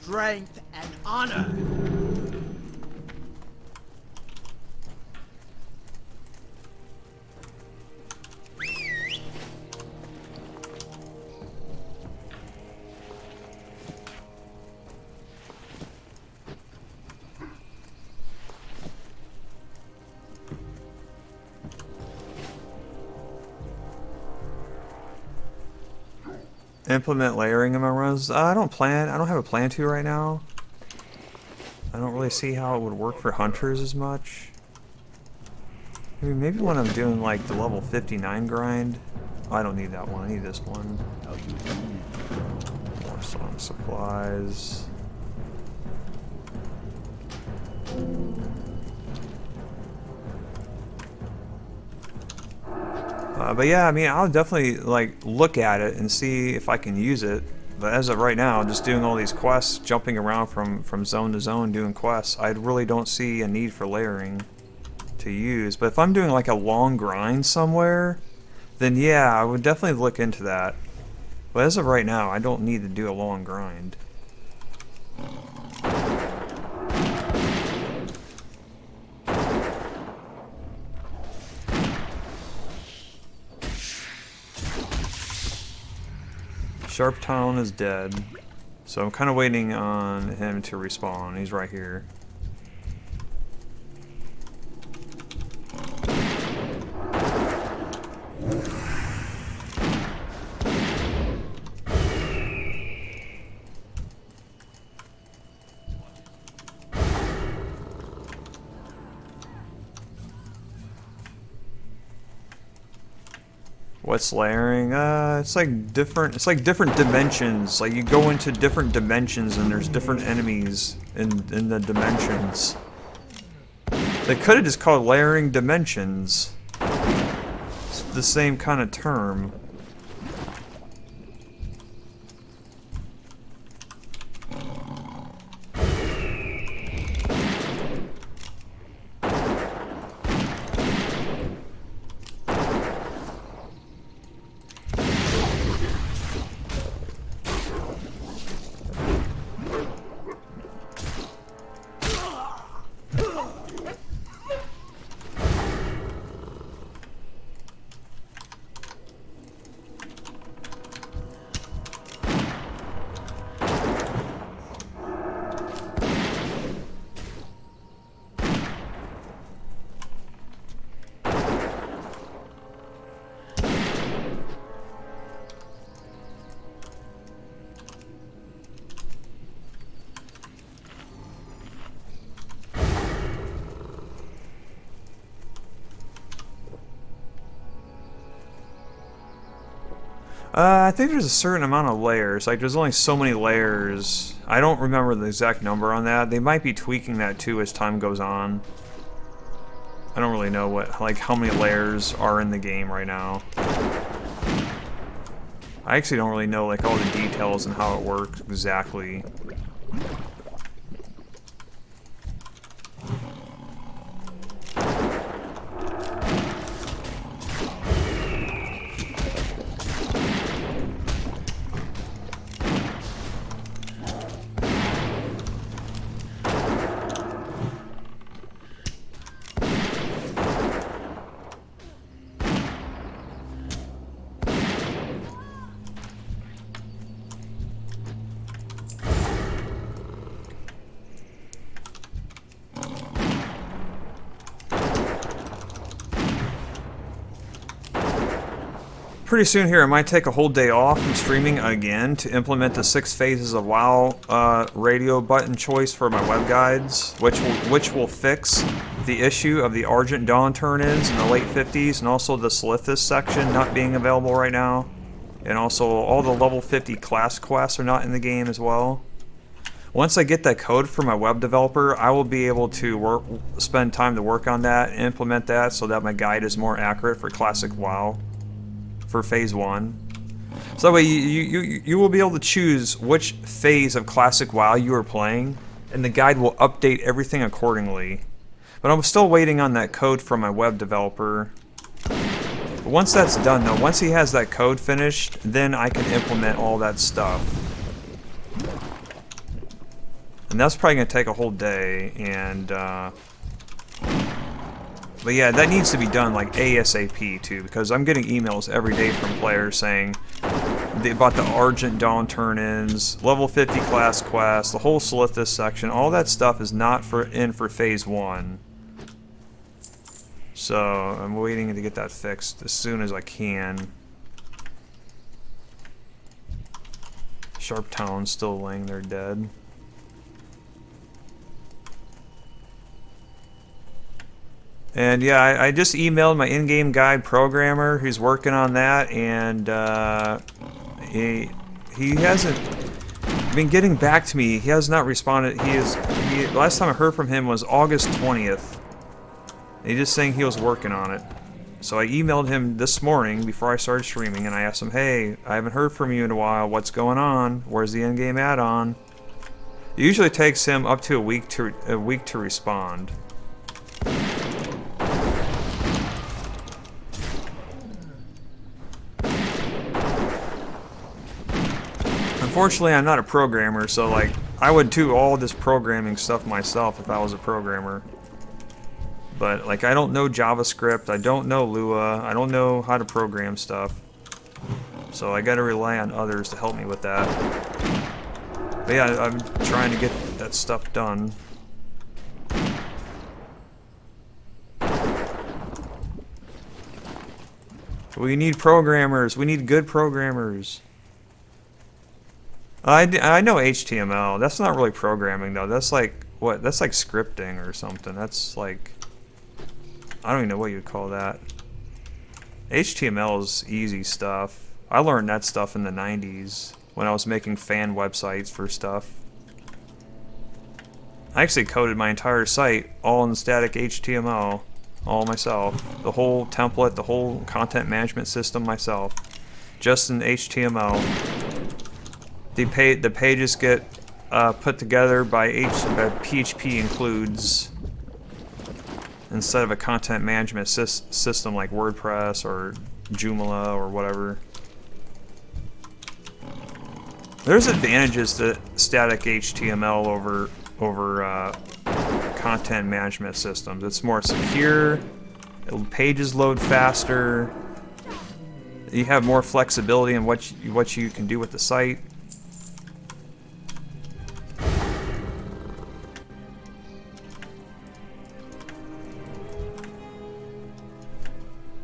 strength, and honor. Implement layering in my runs. I don't have a plan to right now. I don't really see how it would work for hunters as much. I mean, maybe when I'm doing like the level 59 grind. Oh, I don't need that one. I need this one. More song supplies. But yeah, I mean, I'll definitely like look at it and see if I can use it. But as of right now, just doing all these quests, jumping around from zone to zone doing quests, I really don't see a need for layering to use. But if I'm doing like a long grind somewhere, then yeah, I would definitely look into that. But as of right now, I don't need to do a long grind. Sharptown is dead, so I'm kind of waiting on him to respawn. He's right here. What's layering? It's like different dimensions. Like you go into different dimensions and there's different enemies in the dimensions. They could have just called layering dimensions. It's the same kind of term. I think there's a certain amount of layers. Like, there's only so many layers. I don't remember the exact number on that. They might be tweaking that too as time goes on. I don't really know how many layers are in the game right now. I actually don't really know, like, all the details and how it works exactly. Pretty soon here, I might take a whole day off from streaming again to implement the 6 phases of WoW radio button choice for my web guides, which will fix the issue of the Argent Dawn turn-ins in the late 50s, and also the Silithus section not being available right now, and also all the level 50 class quests are not in the game as well. Once I get that code for my web developer, I will be able to spend time to work on that and implement that so that my guide is more accurate for classic WoW. For phase 1. So that way you will be able to choose which phase of classic WoW you are playing, and the guide will update everything accordingly. But I'm still waiting on that code from my web developer. But once that's done though, once he has that code finished, then I can implement all that stuff. And that's probably going to take a whole day, and, but yeah, that needs to be done, like, ASAP, too, because I'm getting emails every day from players saying about the Argent Dawn turn-ins, level 50 class quests, the whole Solithus section, all that stuff is not in for Phase 1. So, I'm waiting to get that fixed as soon as I can. Sharptown's still laying there dead. And yeah, I just emailed my in-game guide programmer who's working on that, and he hasn't been getting back to me. He has not responded. Last time I heard from him was August 20th. He's just saying he was working on it. So I emailed him this morning before I started streaming, and I asked him, "Hey, I haven't heard from you in a while. What's going on? Where's the in-game add-on?" It usually takes him up to a week to respond. Unfortunately, I'm not a programmer, so like I would do all this programming stuff myself if I was a programmer. But like I don't know JavaScript, I don't know Lua, I don't know how to program stuff. So I gotta rely on others to help me with that. But yeah, I'm trying to get that stuff done. We need programmers, we need good programmers. I know HTML. That's not really programming though. That's like what? That's like scripting or something. That's like I don't even know what you'd call that. HTML is easy stuff. I learned that stuff in the 90s when I was making fan websites for stuff. I actually coded my entire site all in static HTML, all myself. The whole template, the whole content management system myself, just in HTML. The pages get put together by PHP includes instead of a content management system like WordPress or Joomla or whatever. There's advantages to static HTML over content management systems. It's more secure. Pages load faster. You have more flexibility in what you can do with the site.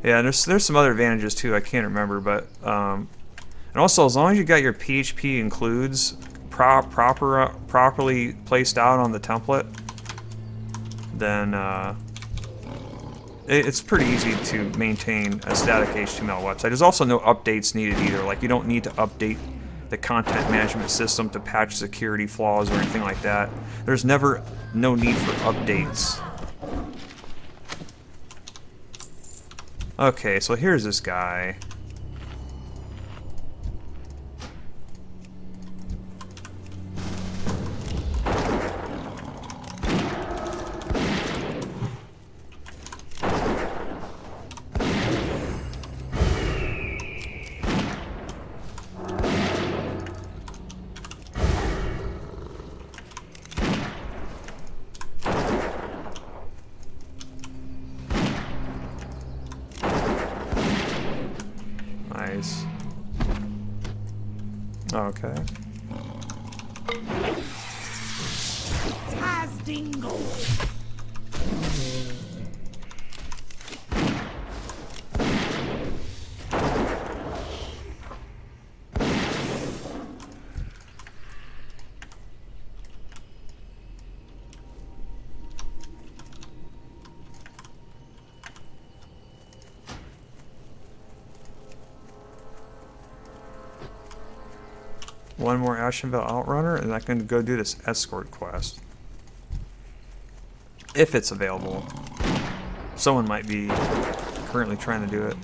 Yeah, there's some other advantages too. I can't remember, but and also as long as you got your PHP includes properly placed out on the template, then it's pretty easy to maintain a static HTML website. There's also no updates needed either. Like you don't need to update the content management system to patch security flaws or anything like that. There's never no need for updates. Okay, so here's this guy. Nice. Okay. Dingle. One more Ashenvale Outrunner, and I can go do this escort quest. If it's available. Someone might be currently trying to do it.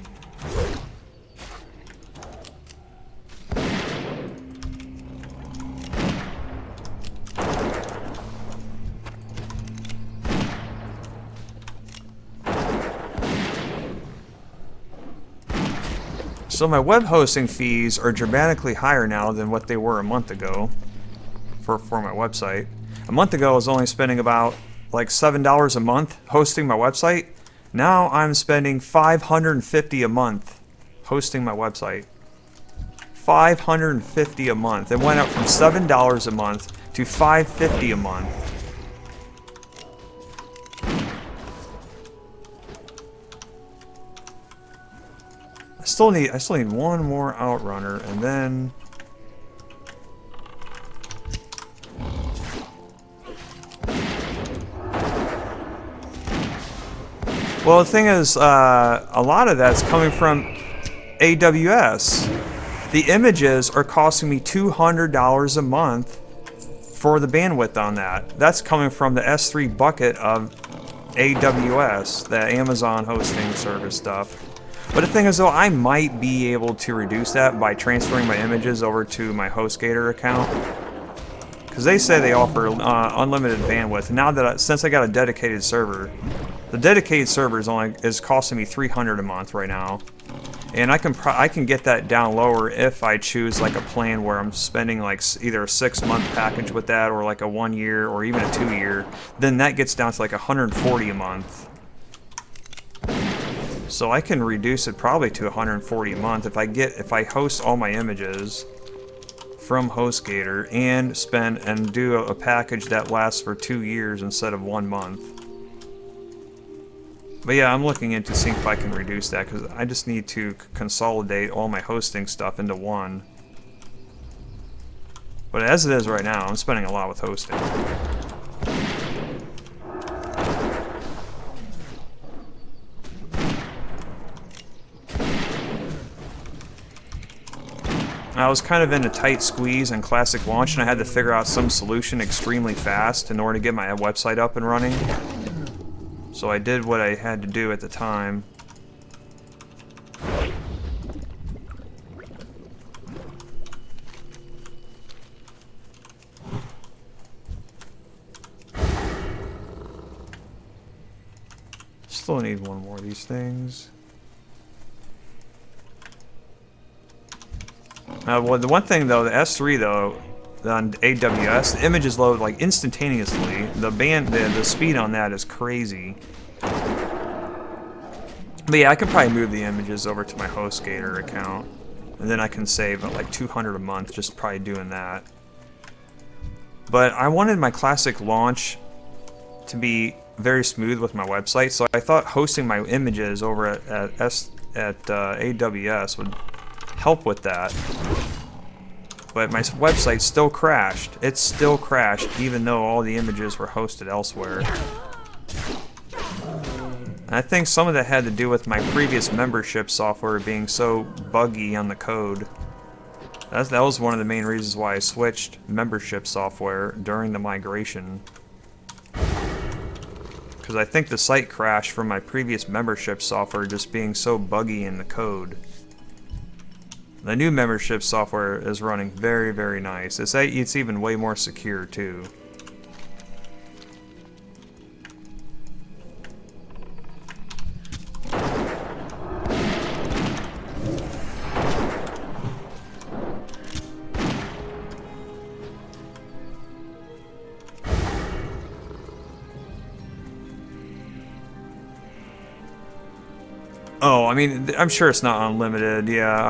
So my web hosting fees are dramatically higher now than what they were a month ago for my website. A month ago, I was only spending about like $7 a month hosting my website. Now I'm spending $550 a month hosting my website. $550 a month. It went up from $7 a month to $550 a month. I still need one more outrunner, and then well, the thing is, a lot of that's coming from AWS. The images are costing me $200 a month for the bandwidth on that. That's coming from the S3 bucket of AWS, the Amazon hosting service stuff. But the thing is, though, I might be able to reduce that by transferring my images over to my HostGator account. Because they say they offer unlimited bandwidth. Now that since I got a dedicated server, the dedicated server is costing me $300 a month right now, and I can get that down lower if I choose like a plan where I'm spending like either a 6-month package with that, or like a 1 year, or even a 2-year. Then that gets down to like $140 a month. So I can reduce it probably to $140 a month if I host all my images from HostGator and do a package that lasts for 2 years instead of 1 month. But yeah, I'm looking into seeing if I can reduce that, because I just need to consolidate all my hosting stuff into one. But as it is right now, I'm spending a lot with hosting. I was kind of in a tight squeeze in Classic Launch, and I had to figure out some solution extremely fast in order to get my website up and running. So I did what I had to do at the time. Still need one more of these things. Well, the one thing though, the S3 though, on AWS, the images load like instantaneously. The speed on that is crazy. But yeah, I can probably move the images over to my HostGator account, and then I can save like $200 a month just probably doing that. But I wanted my Classic Launch to be very smooth with my website, so I thought hosting my images over at AWS would help with that. But my website still crashed. It still crashed even though all the images were hosted elsewhere. And I think some of that had to do with my previous membership software being so buggy on the code. That was one of the main reasons why I switched membership software during the migration. Because I think the site crashed from my previous membership software just being so buggy in the code. The new membership software is running very, very nice. It's even way more secure too. Oh, I mean, I'm sure it's not unlimited. Yeah,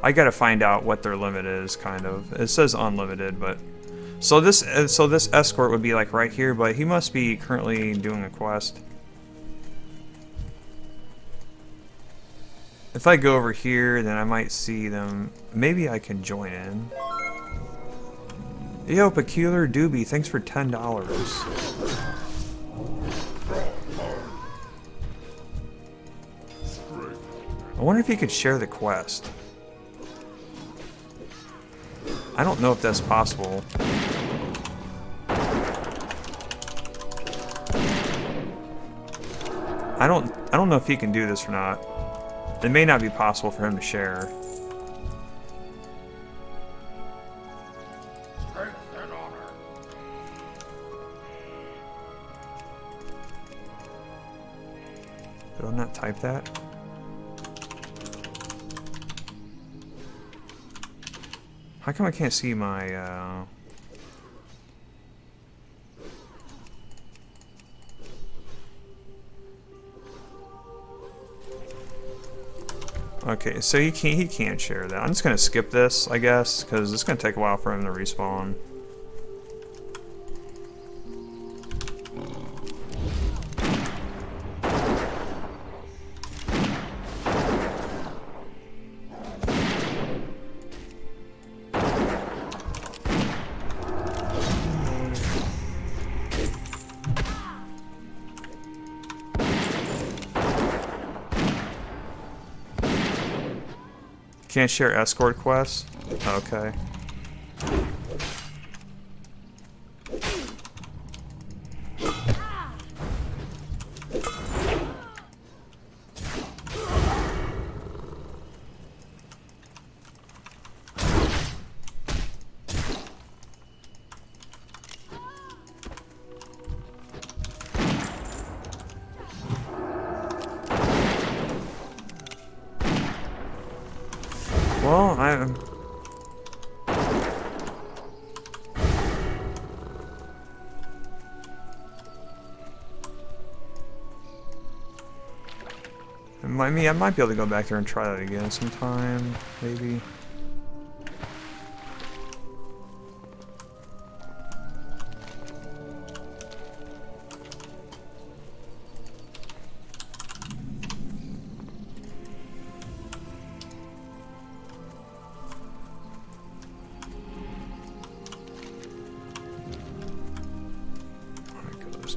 I gotta find out what their limit is, kind of. It says unlimited, but... So this escort would be like right here, but he must be currently doing a quest. If I go over here, then I might see them. Maybe I can join in. Yo, Peculiar Doobie, thanks for $10. I wonder if he could share the quest. I don't know if that's possible. I don't know if he can do this or not. It may not be possible for him to share. Did I not type that? How come I can't see my, Okay, so he can't share that. I'm just gonna skip this, I guess, because it's gonna take a while for him to respawn. Can't share escort quests? Okay. Well, I might be able to go back there and try that again sometime, maybe.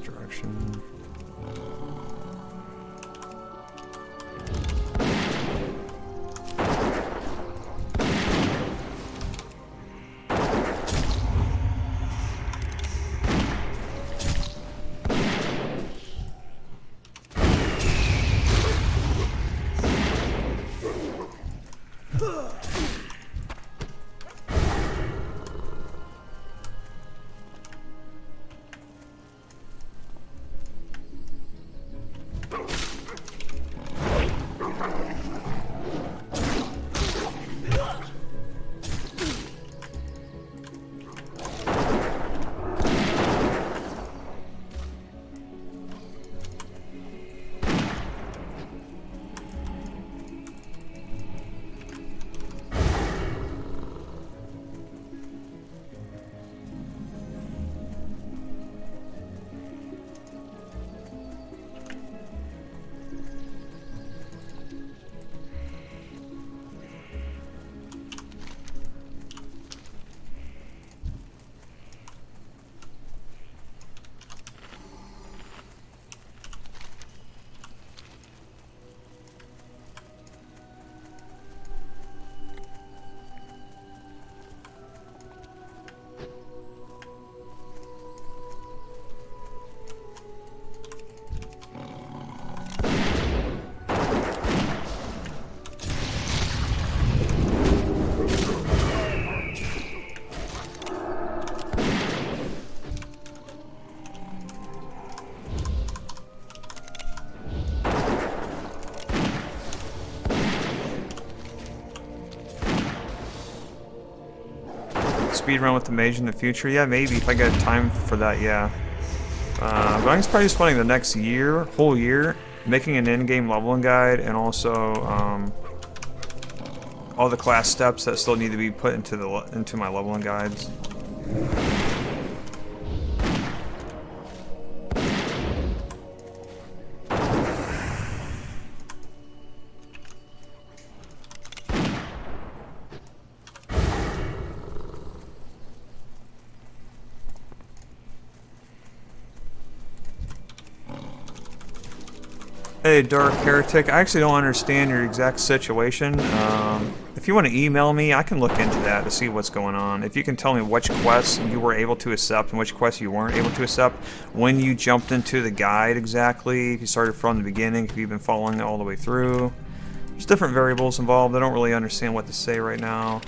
Direction. Speedrun with the mage in the future? Yeah, maybe if I get time for that. Yeah. But I'm probably spending the next whole year, making an in-game leveling guide and also all the class steps that still need to be put into my leveling guides. Hey, Dark Heretic, I actually don't understand your exact situation. If you want to email me, I can look into that to see what's going on. If you can tell me which quests you were able to accept and which quests you weren't able to accept, when you jumped into the guide exactly, if you started from the beginning, if you've been following it all the way through. There's different variables involved. I don't really understand what to say right now.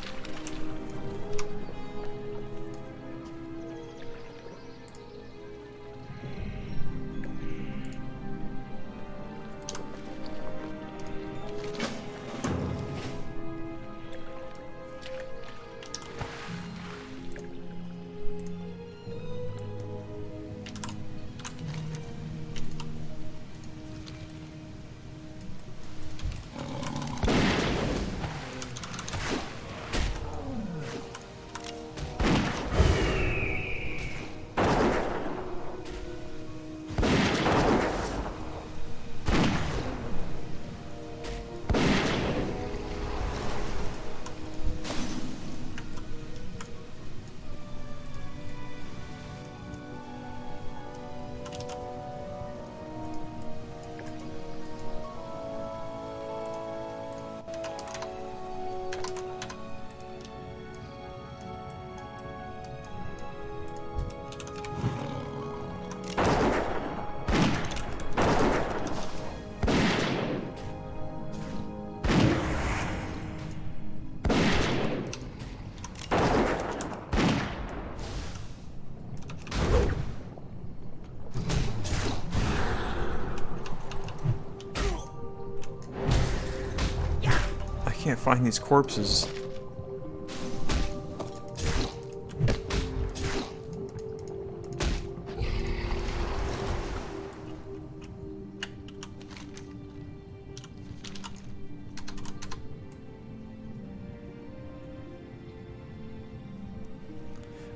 can't find these corpses.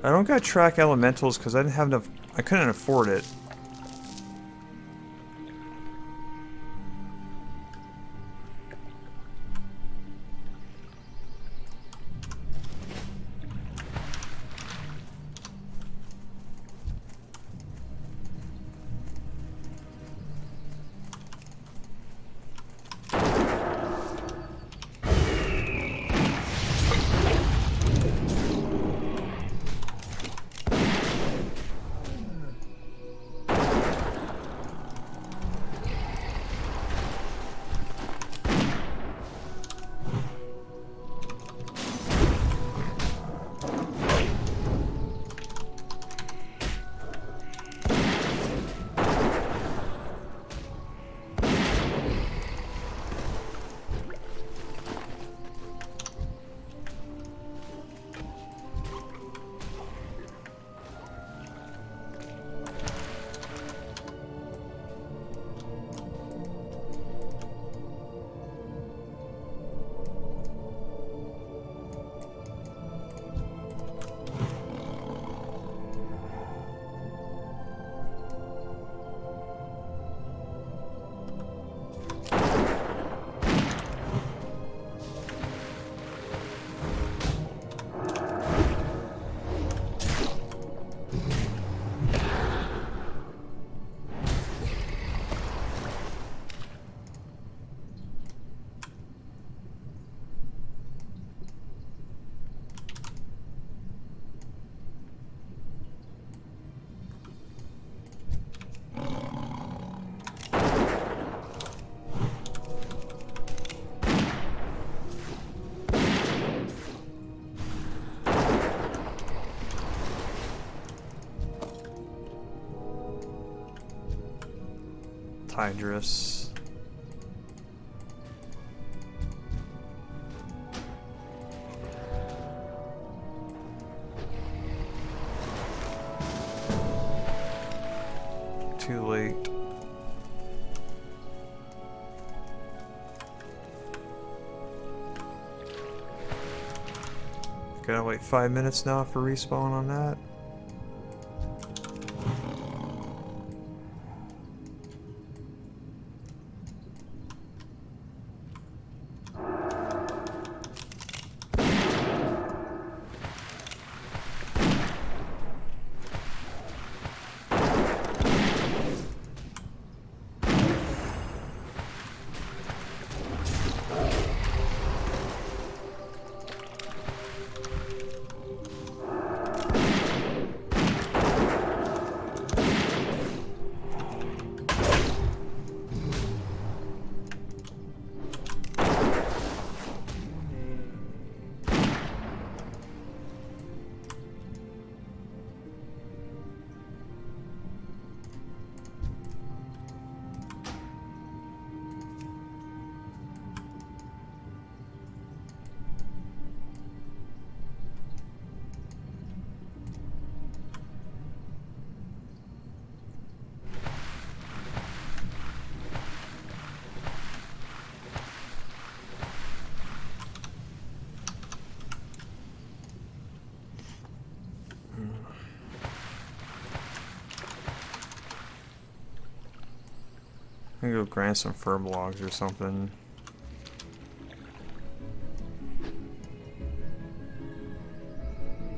I don't got track elementals because I didn't have enough. I couldn't afford it. Hydrus. Too late. Gotta wait 5 minutes now for respawn on that. I'm gonna go grant some firm logs or something.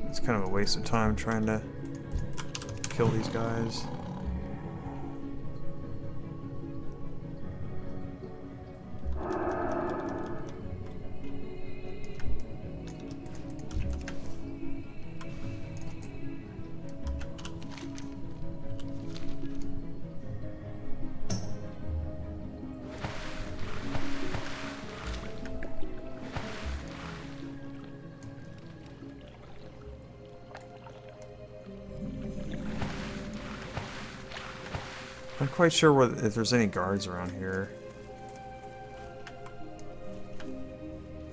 It's kind of a waste of time trying to kill these guys. I'm quite sure if there's any guards around here.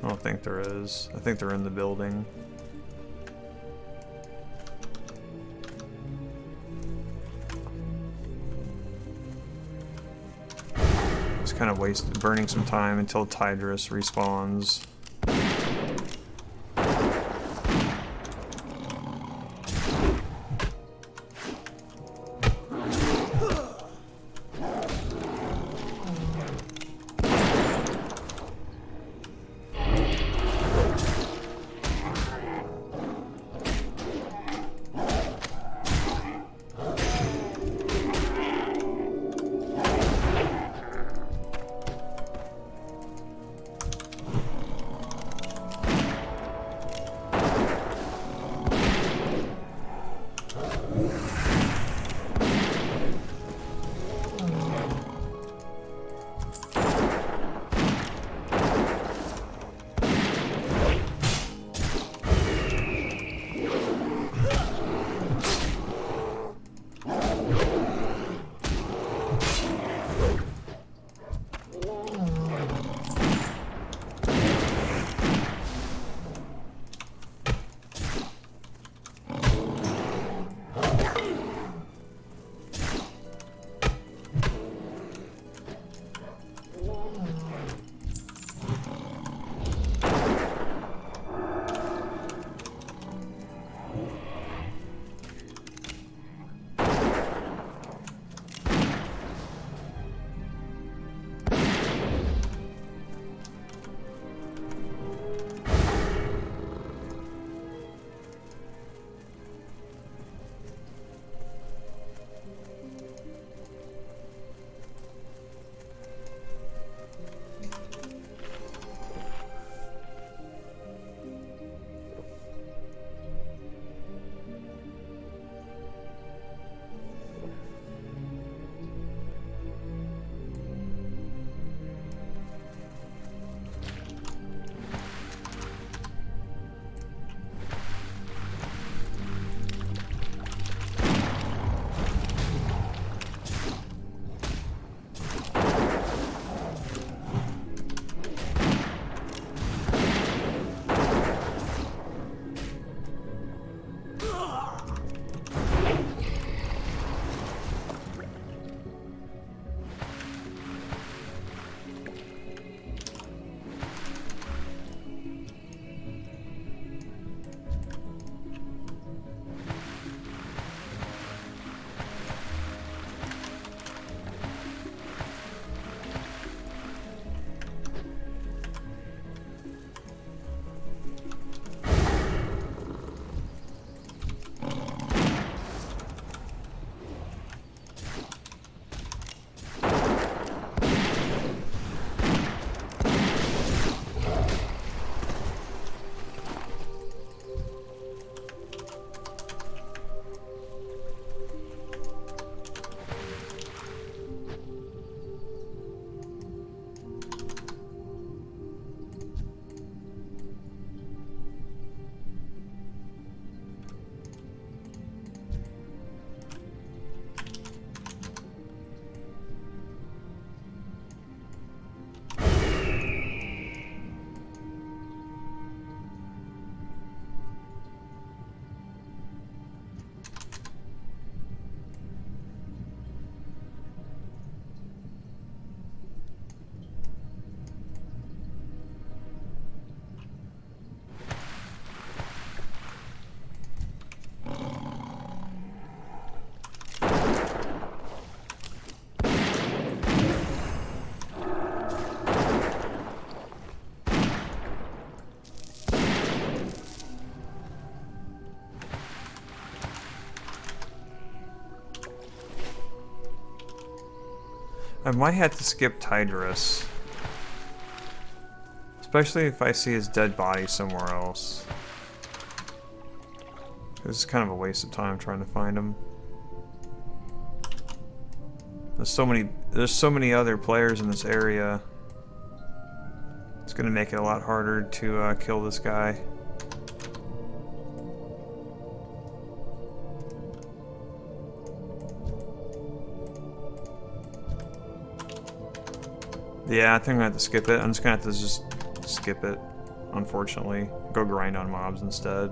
I don't think there is. I think they're in the building. Just kind of burning some time until Tidris respawns. I might have to skip Tidris. Especially if I see his dead body somewhere else. This is kind of a waste of time trying to find him. There's so many other players in this area. It's gonna make it a lot harder to kill this guy. Yeah, I think I'm gonna have to skip it. I'm just gonna have to just skip it. unfortunately. Go grind on mobs instead.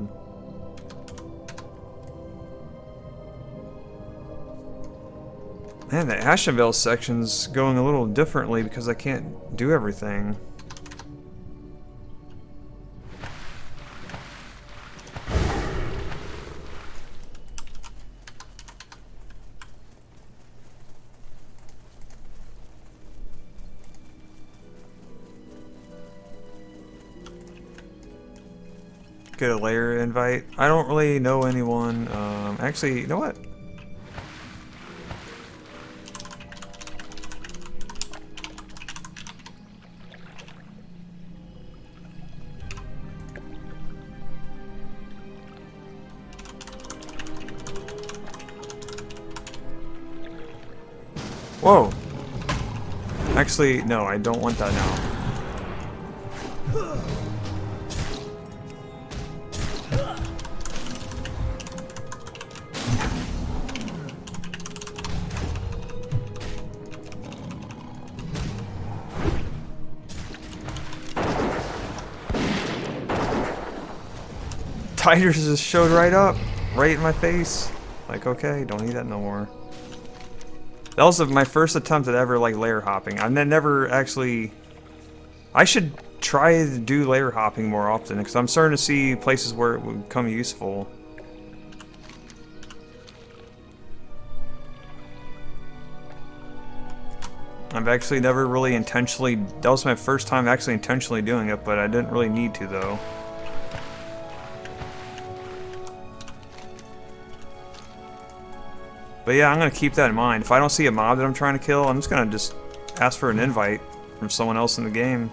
Man, the Ashenvale section's going a little differently because I can't do everything. Get a Lair invite. I don't really know anyone. Actually, you know what? Whoa. Actually, no, I don't want that now. Titers just showed right up, right in my face. Like, okay, don't need that no more. That was my first attempt at ever like layer hopping. I've never actually. I should try to do layer hopping more often because I'm starting to see places where it would come useful. I've actually never really intentionally. That was my first time actually intentionally doing it, but I didn't really need to though. But yeah, I'm gonna keep that in mind. If I don't see a mob that I'm trying to kill, I'm just gonna ask for an invite from someone else in the game.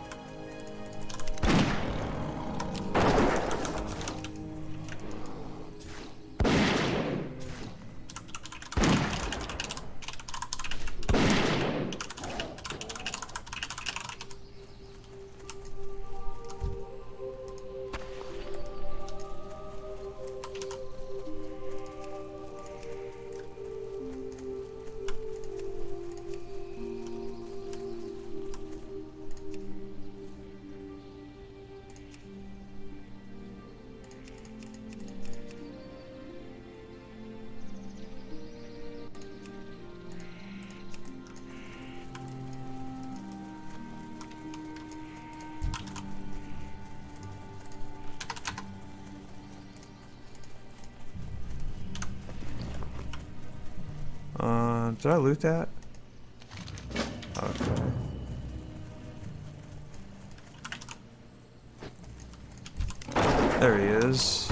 Did I loot that? Okay. There he is.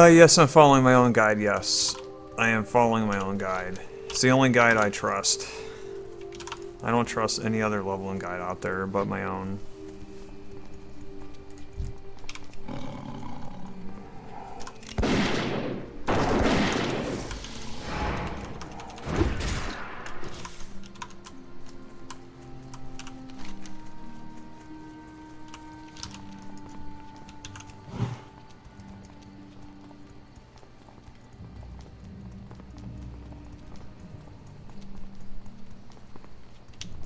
Yes, I'm following my own guide, yes. I am following my own guide. It's the only guide I trust. I don't trust any other leveling guide out there but my own.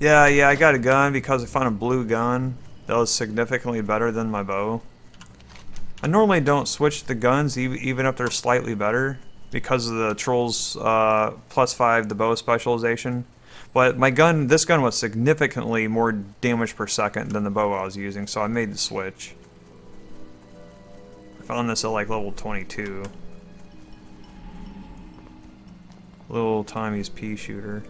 Yeah, I got a gun because I found a blue gun that was significantly better than my bow. I normally don't switch the guns even if they're slightly better because of the Troll's +5 the bow specialization. But this gun was significantly more damage per second than the bow I was using, so I made the switch. I found this at like level 22. Little Tommy's pea shooter.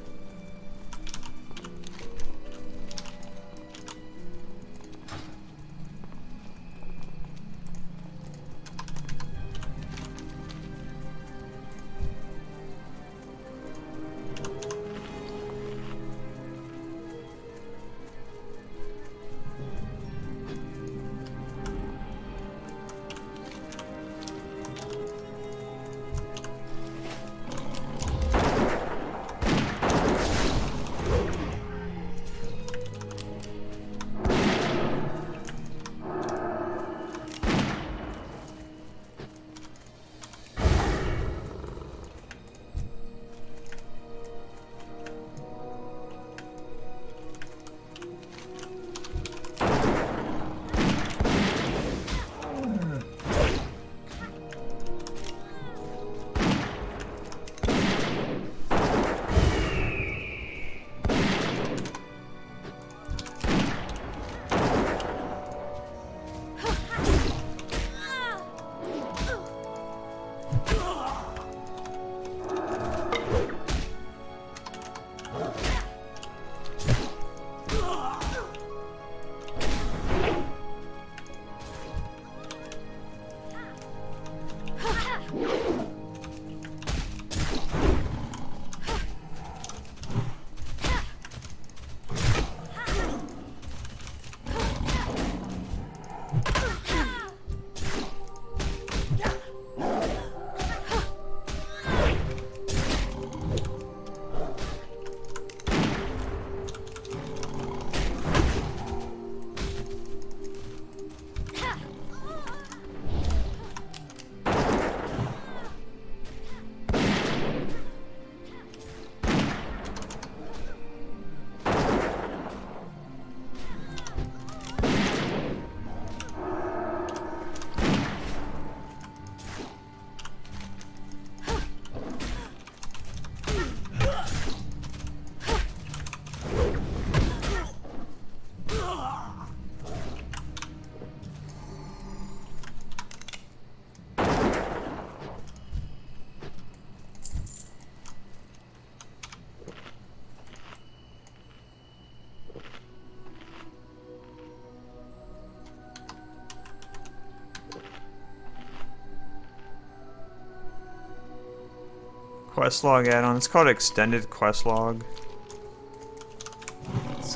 Questlog add-on. It's called Extended Questlog.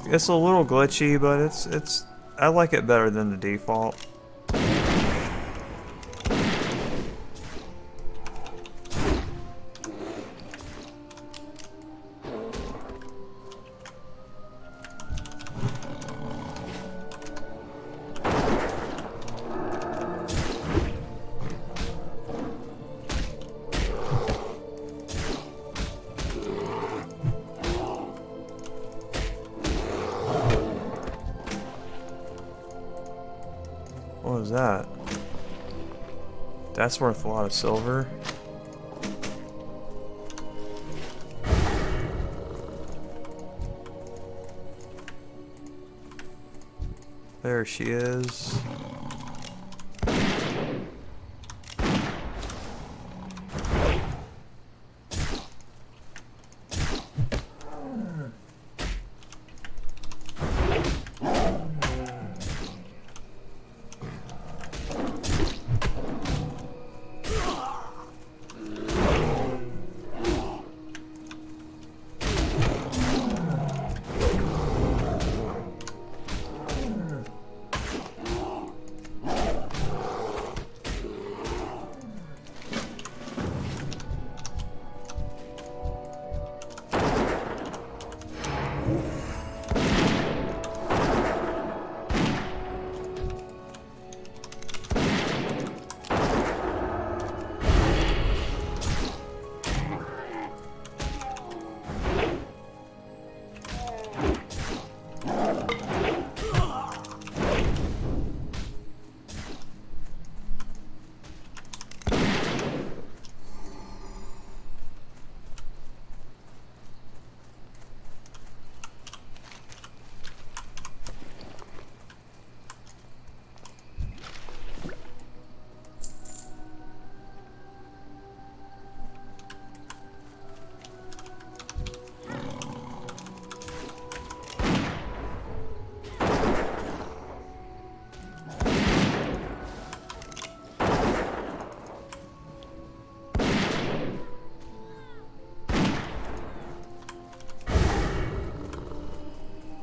It's a little glitchy, but it's I like it better than the default. What was that? That's worth a lot of silver. There she is.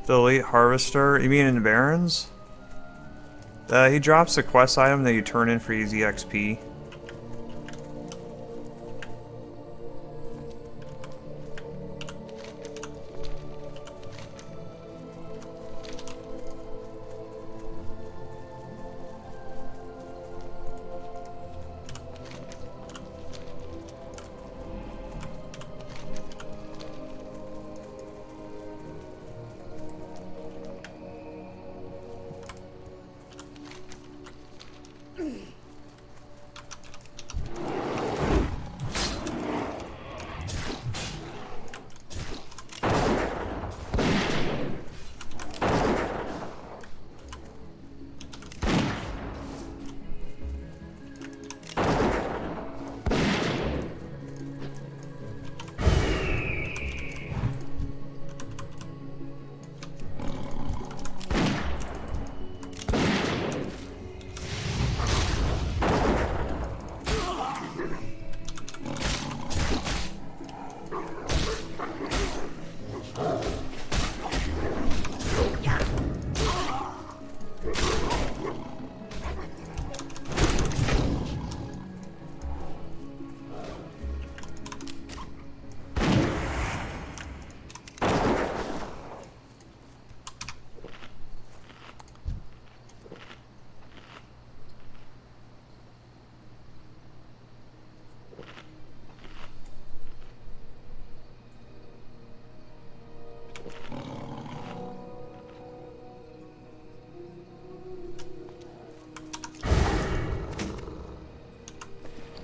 The Elite Harvester? You mean in the Barrens? He drops a quest item that you turn in for easy XP.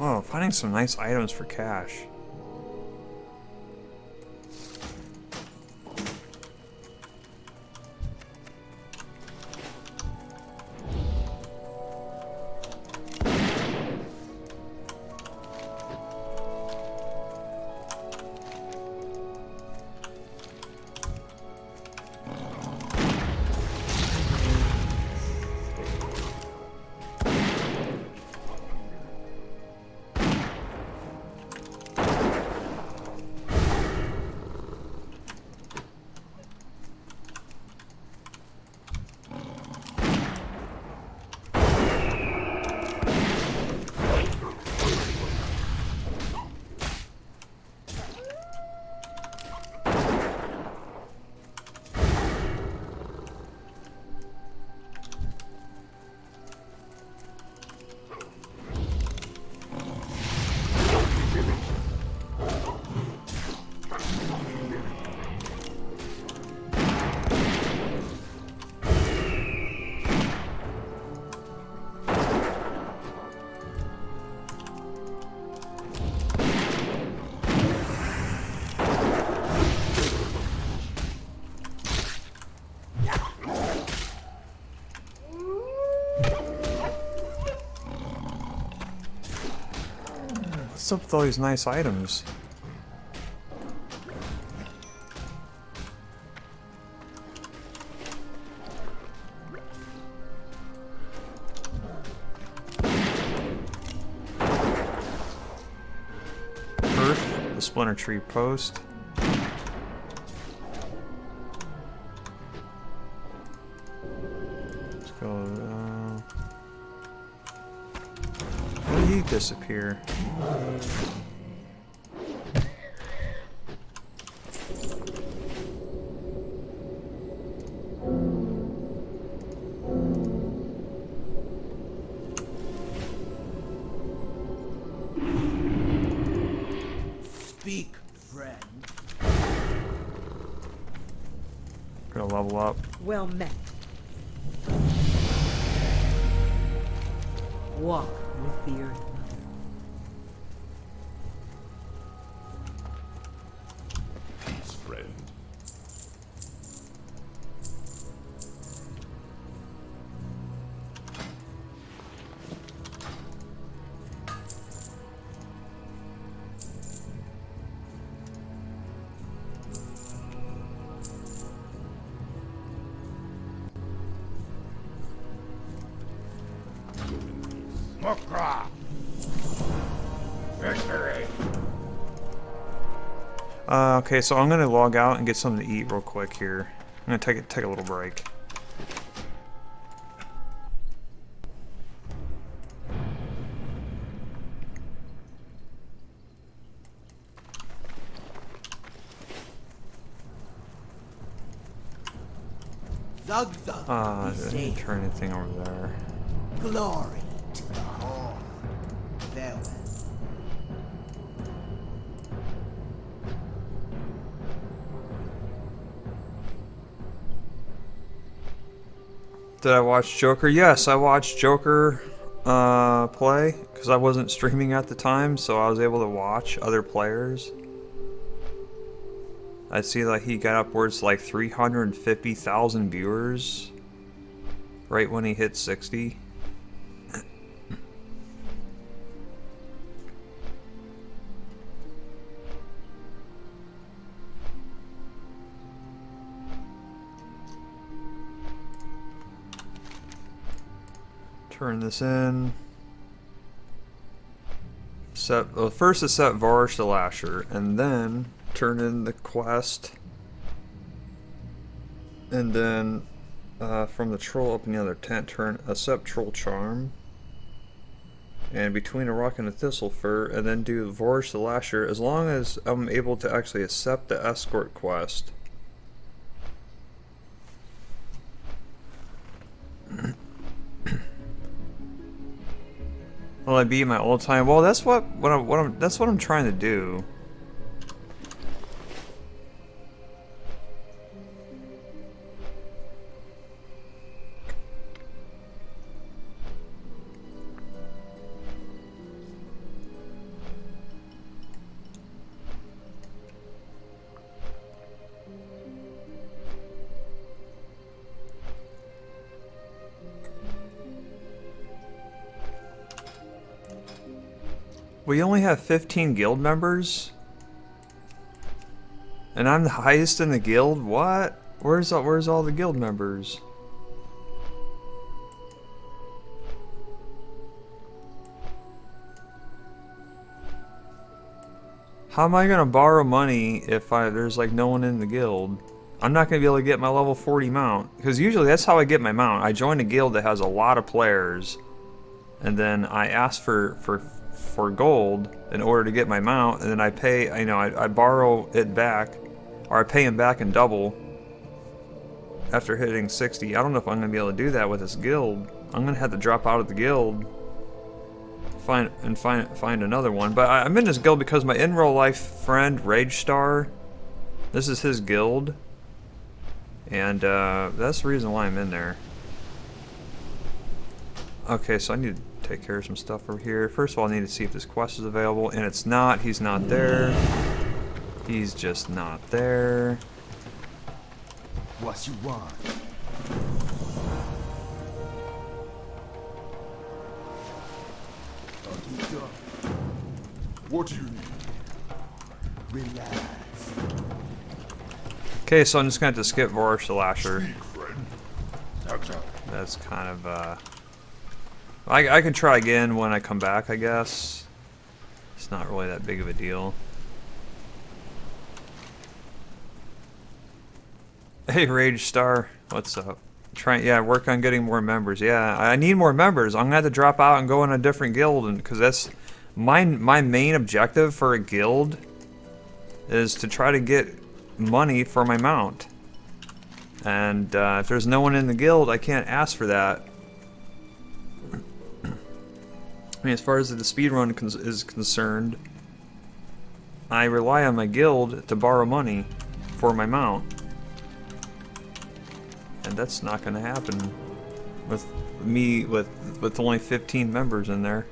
Oh, finding some nice items for cash. What's up with all these nice items? Earth, the Splinter Tree Post. Let's go. Where did he disappear? Speak, friend. Gonna level up. Well met. Walk with the Earth Mother. Peace, friend. Mokra! Victory! Okay, so I'm gonna log out and get something to eat real quick here. I'm gonna take a little break. Zug Zug. I be didn't safe. turn anything over there. Glory to the Horde. Farewell. Did I watch Joker? Yes, I watched Joker play because I wasn't streaming at the time, so I was able to watch other players. I see that he got upwards to like 350,000 viewers right when he hit 60. Turn this in. Set, well, first is set Varsh the Lasher, and then turn in the quest. And then from the troll up in the other tent, turn accept troll charm. And between a rock and a thistle fur, and then do Varsh the Lasher as long as I'm able to actually accept the escort quest. Will I beat my old time? Well, that's what I'm trying to do. We only have 15 guild members? And I'm the highest in the guild? What? Where's all the guild members? How am I gonna borrow money if there's like no one in the guild? I'm not gonna be able to get my level 40 mount, because usually that's how I get my mount. I join a guild that has a lot of players, and then I ask for gold in order to get my mount, and then I pay, I borrow it back, or I pay him back in double after hitting 60. I don't know if I'm gonna be able to do that with this guild. I'm gonna have to drop out of the guild, find another one. But I'm in this guild because my in real life friend Rage Star, this is his guild, and that's the reason why I'm in there. Okay, so I need to take care of some stuff over here. First of all, I need to see if this quest is available, and it's not. He's not there. He's just not there. What you want? What do you need? Relax. Okay, so I'm just going to have to skip Varsh the Lasher. Speak, friend. Zug Zug. That's kind of, I can try again when I come back, I guess. It's not really that big of a deal. Hey, Rage Star, what's up? Work on getting more members. Yeah, I need more members. I'm gonna have to drop out and go in a different guild, and because that's my main objective for a guild is to try to get money for my mount. And if there's no one in the guild, I can't ask for that. I mean, as far as the speedrun is concerned, I rely on my guild to borrow money for my mount. And that's not going to happen with me with only 15 members in there.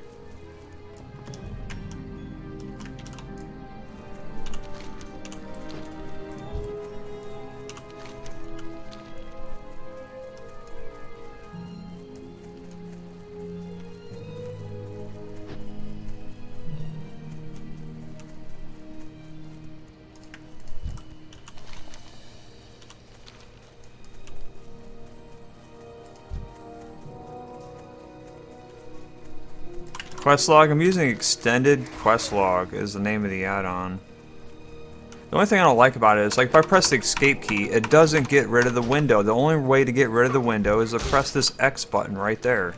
Questlog, I'm using extended questlog is the name of the add-on. The only thing I don't like about it is, like, if I press the escape key, it doesn't get rid of the window. The only way to get rid of the window is to press this X button right there.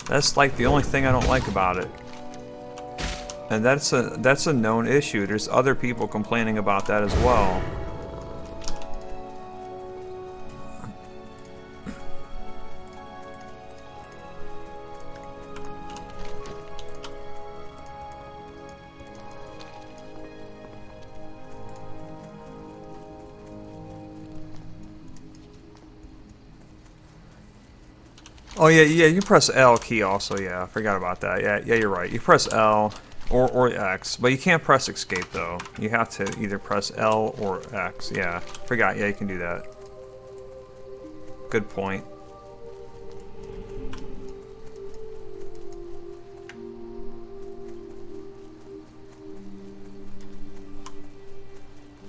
That's, like, the only thing I don't like about it. And that's a known issue. There's other people complaining about that as well. Oh yeah, you press L key also, yeah, I forgot about that. Yeah, you're right. You press L or X, but you can't press escape though. You have to either press L or X, yeah. Forgot, yeah, you can do that. Good point.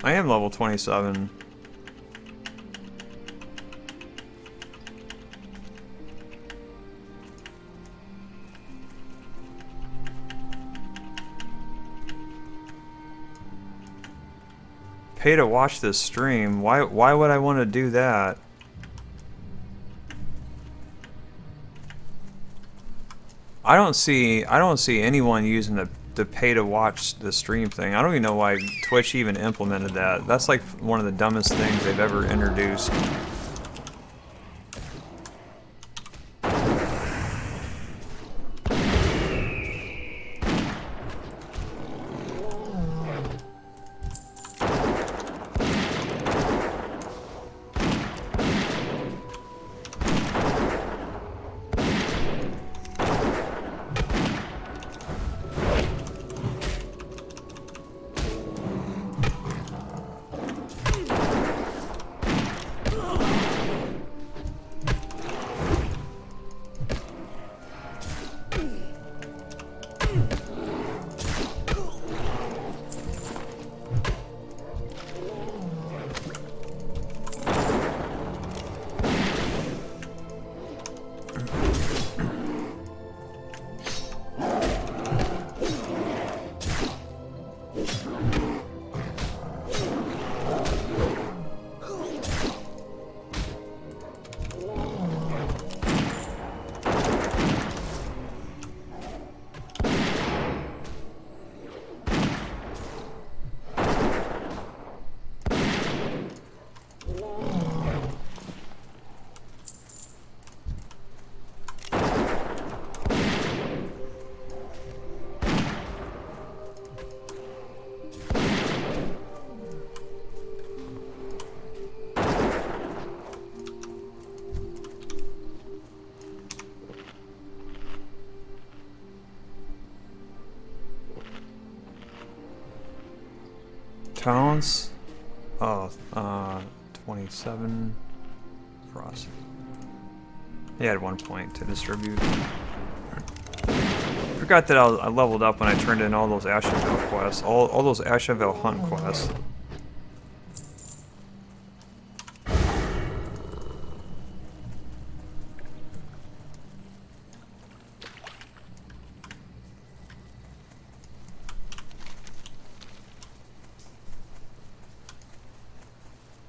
I am level 27. Pay to watch this stream. Why would I want to do that? I don't see anyone using the pay to watch the stream thing. I don't even know why Twitch even implemented that. That's like one of the dumbest things they've ever introduced. Talents? Oh, 27 cross. He had 1 point to distribute. Forgot that I leveled up when I turned in all those Ashenvale quests. All those Ashenvale hunt quests.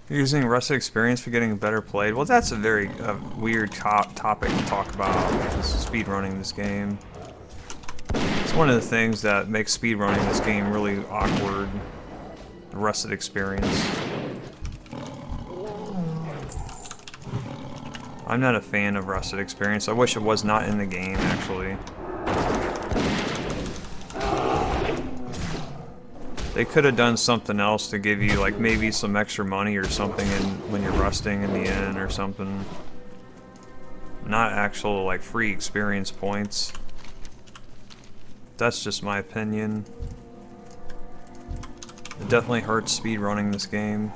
Using rusted experience for getting better played. Well, that's a very weird topic to talk about, which is speedrunning this game. It's one of the things that makes speedrunning this game really awkward. The rusted experience. I'm not a fan of rusted experience. I wish it was not in the game, actually. They could have done something else to give you, like, maybe some extra money or something when you're rusting in the end or something. Not actual, like, free experience points. That's just my opinion. It definitely hurts speedrunning this game.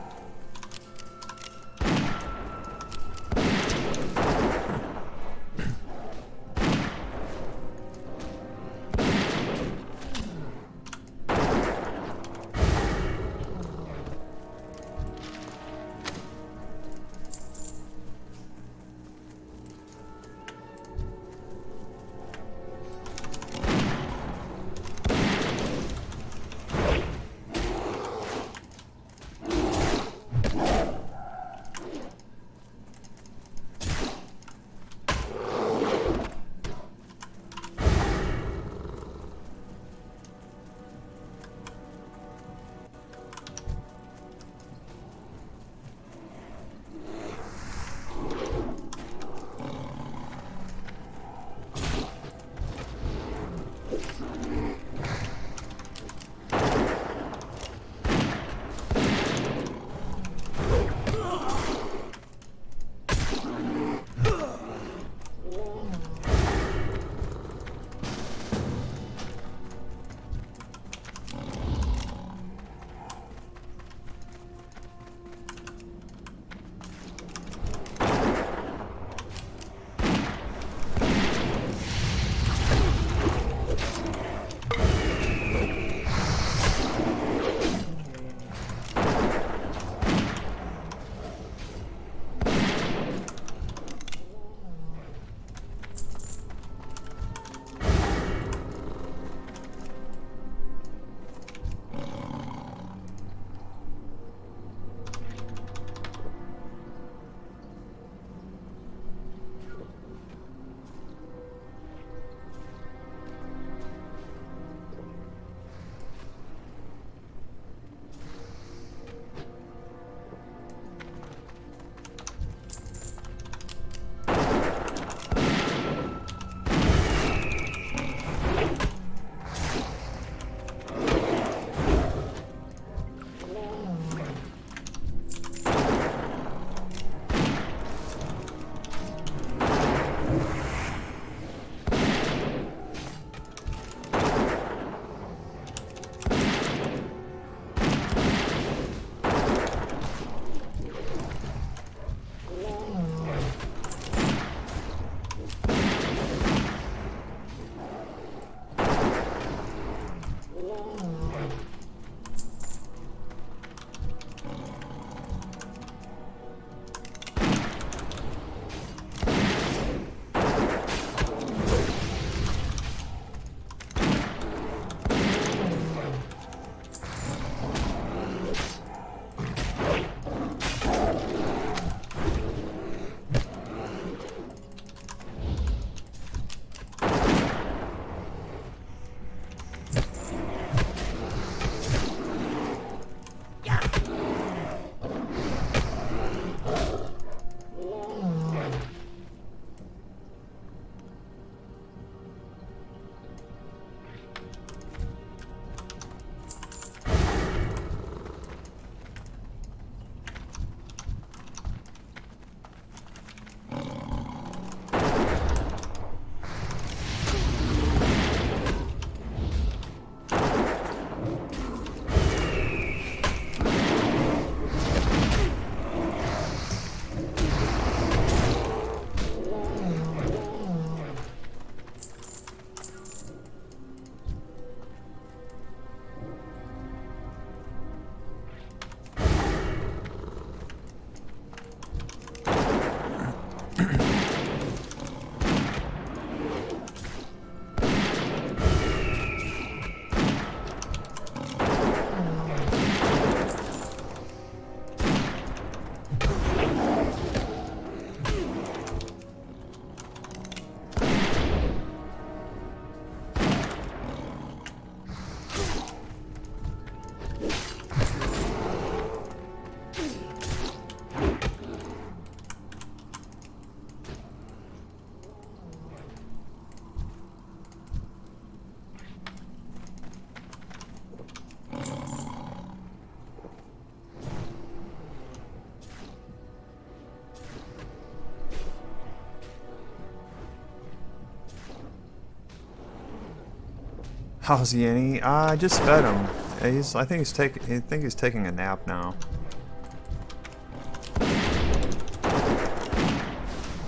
How's Yenny? I just fed him. I think he's taking a nap now.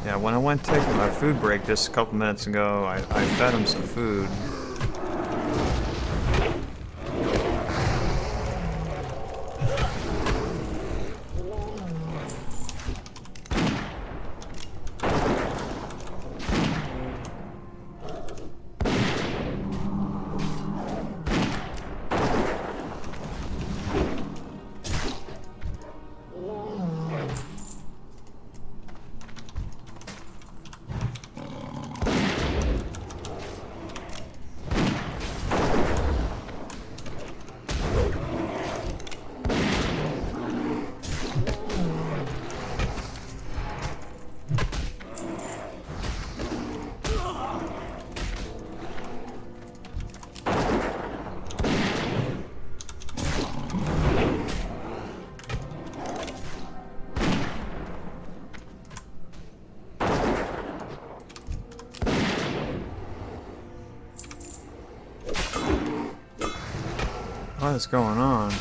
Yeah, when I went taking my food break just a couple minutes ago, I fed him some food. What is going on?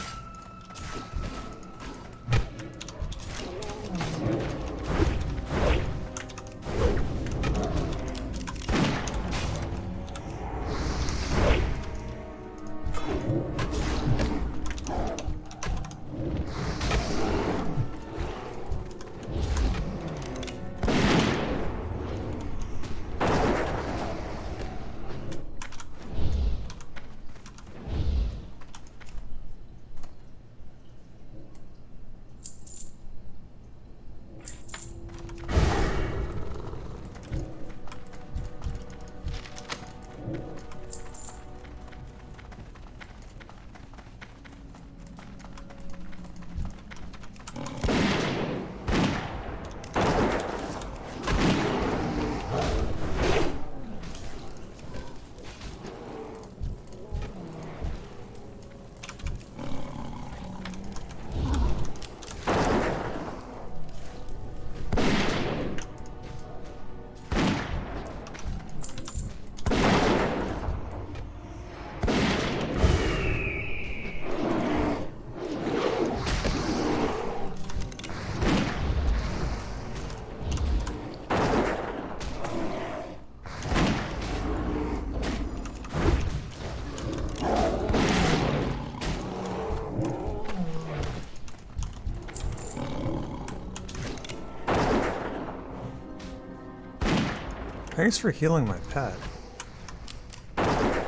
Thanks for healing my pet.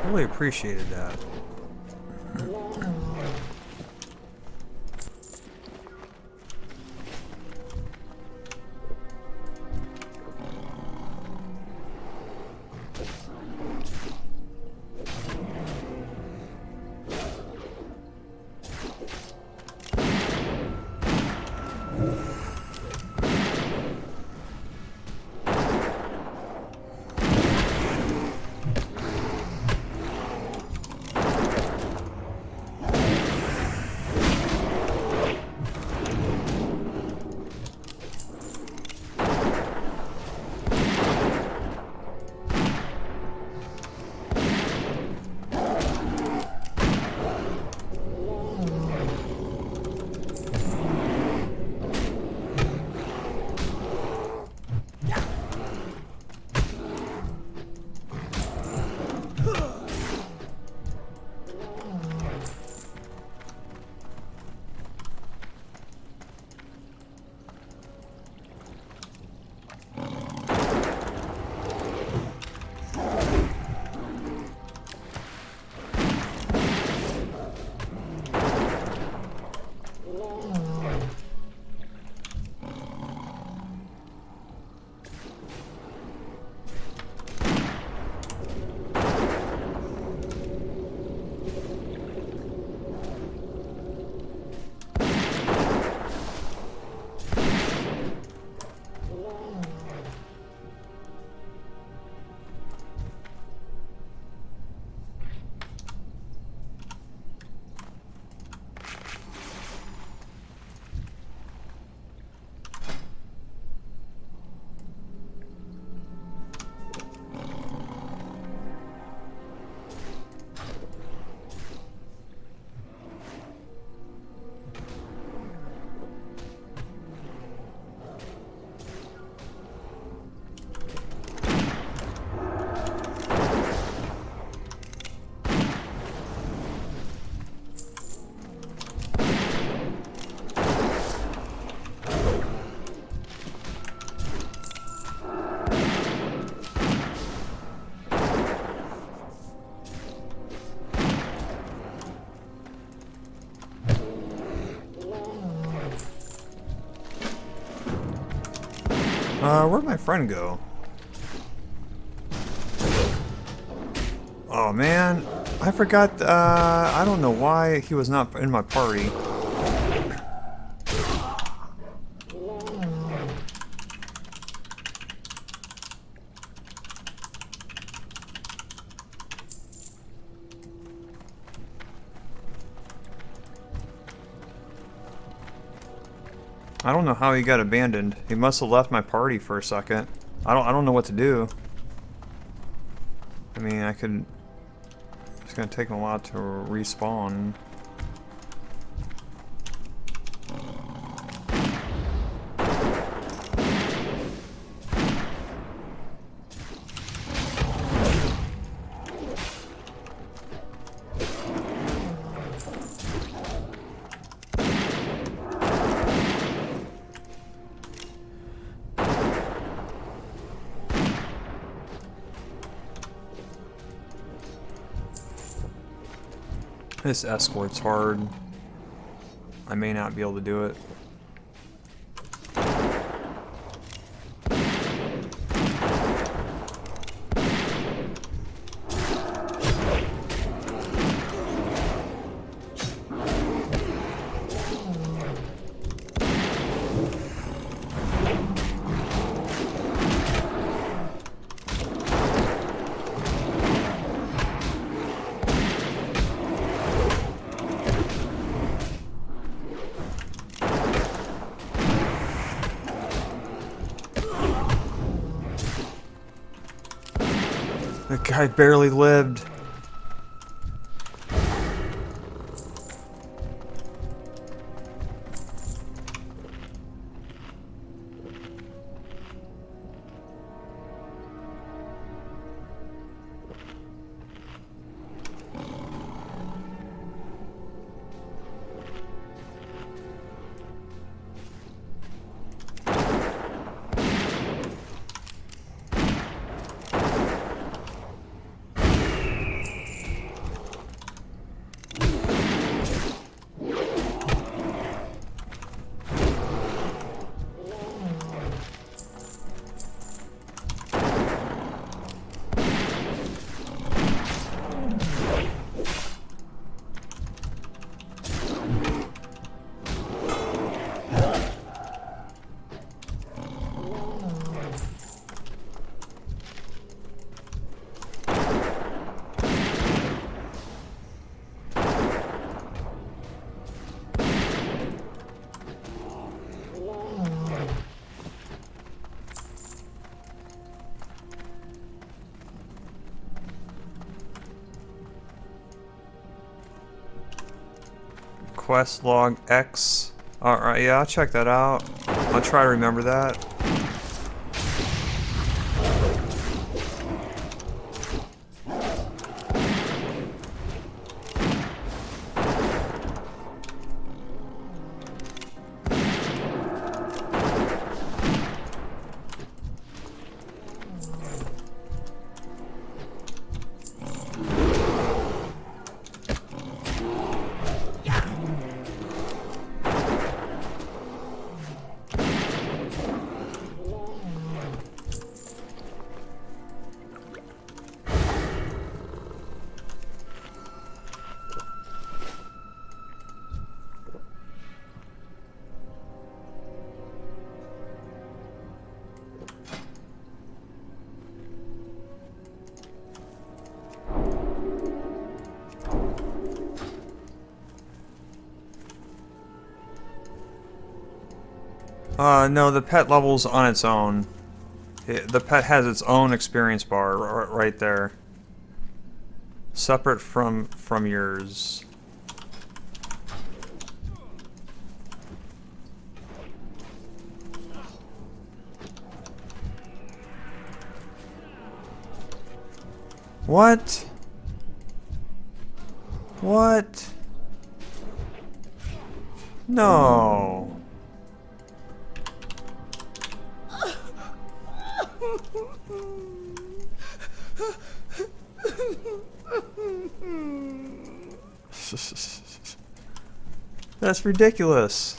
Really appreciated that. Where'd my friend go? Oh man, I forgot, I don't know why he was not in my party. I don't know how he got abandoned. He must have left my party for a second. I don't know what to do. I mean, I could... It's gonna take him a while to respawn. This escort's hard. I may not be able to do it. That guy barely lived. Quest log X. Alright, yeah, I'll check that out. I'll try to remember that. No, the pet level's on its own. The pet has its own experience bar right there. Separate from yours. What? What? No. That's ridiculous.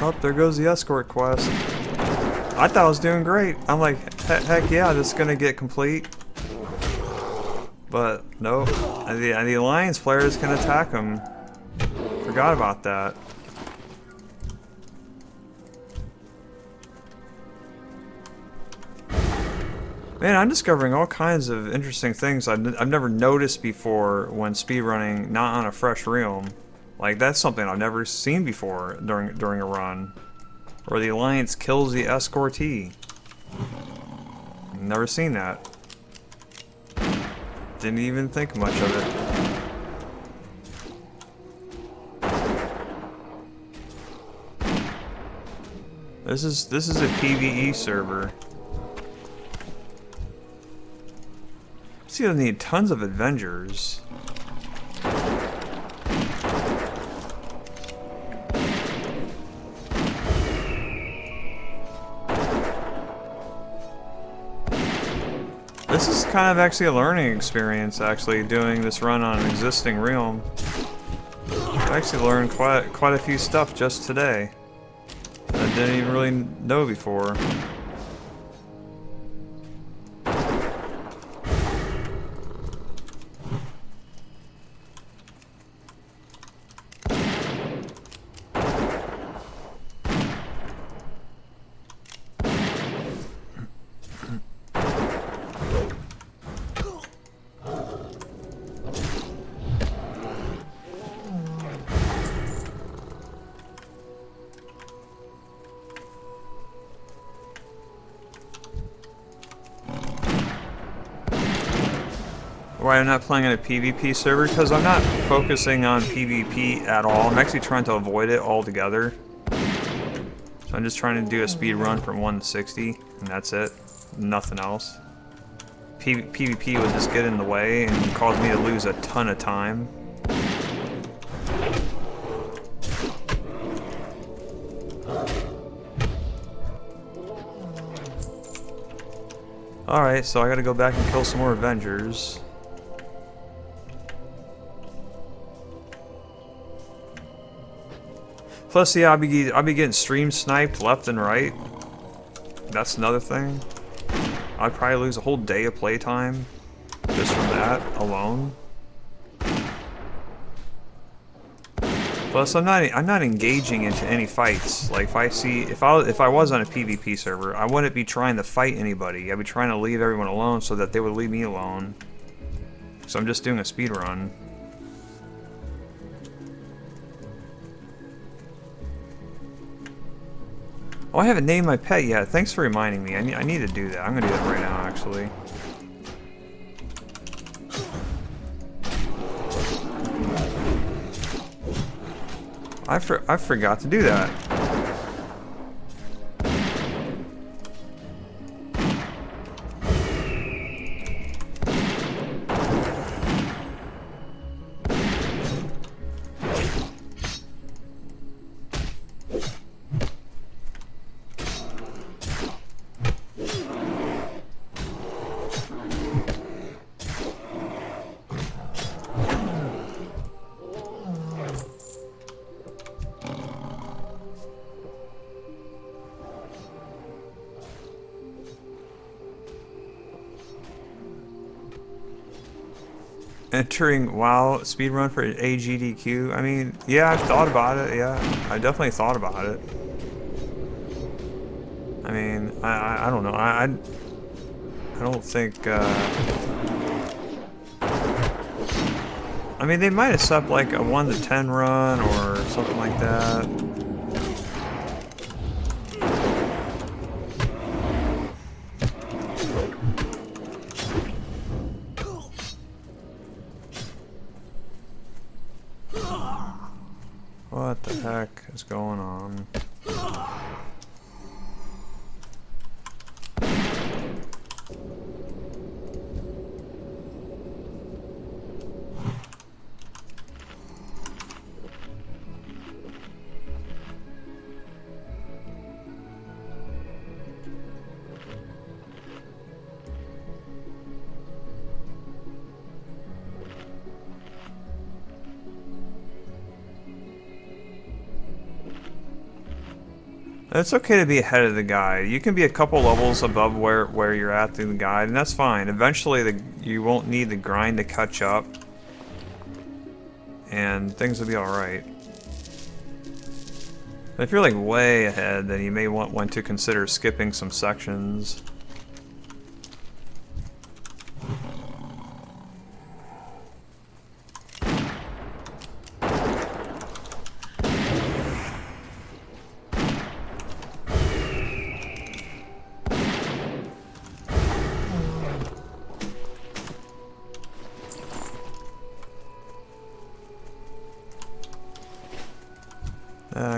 Oh, there goes the escort quest. I thought I was doing great. I'm like, heck yeah, this is gonna get complete. But no, the alliance players can attack him. Forgot about that. Man, I'm discovering all kinds of interesting things I've never noticed before when speedrunning not on a fresh realm. Like, that's something I've never seen before during a run. Where the alliance kills the escortee. Never seen that. Didn't even think much of it. This is a PvE server. See, I need tons of Avengers. This is kind of actually a learning experience, actually, doing this run on an existing realm. I actually learned quite a few stuff just today that I didn't even really know before. Why I'm not playing on a PvP server? Because I'm not focusing on PvP at all. I'm actually trying to avoid it altogether. So I'm just trying to do a speed run from 1 to 60, and that's it. Nothing else. PvP would just get in the way and cause me to lose a ton of time. Alright, so I gotta go back and kill some more Avengers. Plus, yeah, I'll be getting stream sniped left and right. That's another thing. I'd probably lose a whole day of playtime just from that alone. Plus, I'm not engaging into any fights. Like, if I was on a PvP server, I wouldn't be trying to fight anybody. I'd be trying to leave everyone alone so that they would leave me alone. So I'm just doing a speed run. Oh, I haven't named my pet yet. Thanks for reminding me. I need to do that. I'm gonna do that right now, actually. I forgot to do that. Entering WoW speedrun for AGDQ. I mean, yeah, I've thought about it. Yeah, I definitely thought about it. I mean, I don't know. I don't think. I mean, they might have set up like a 1 to 10 run or something like that. What the heck is going on? It's okay to be ahead of the guide. You can be a couple levels above where you're at in the guide, and that's fine. Eventually, you won't need the grind to catch up, and things will be alright. If you're like way ahead, then you may want to consider skipping some sections.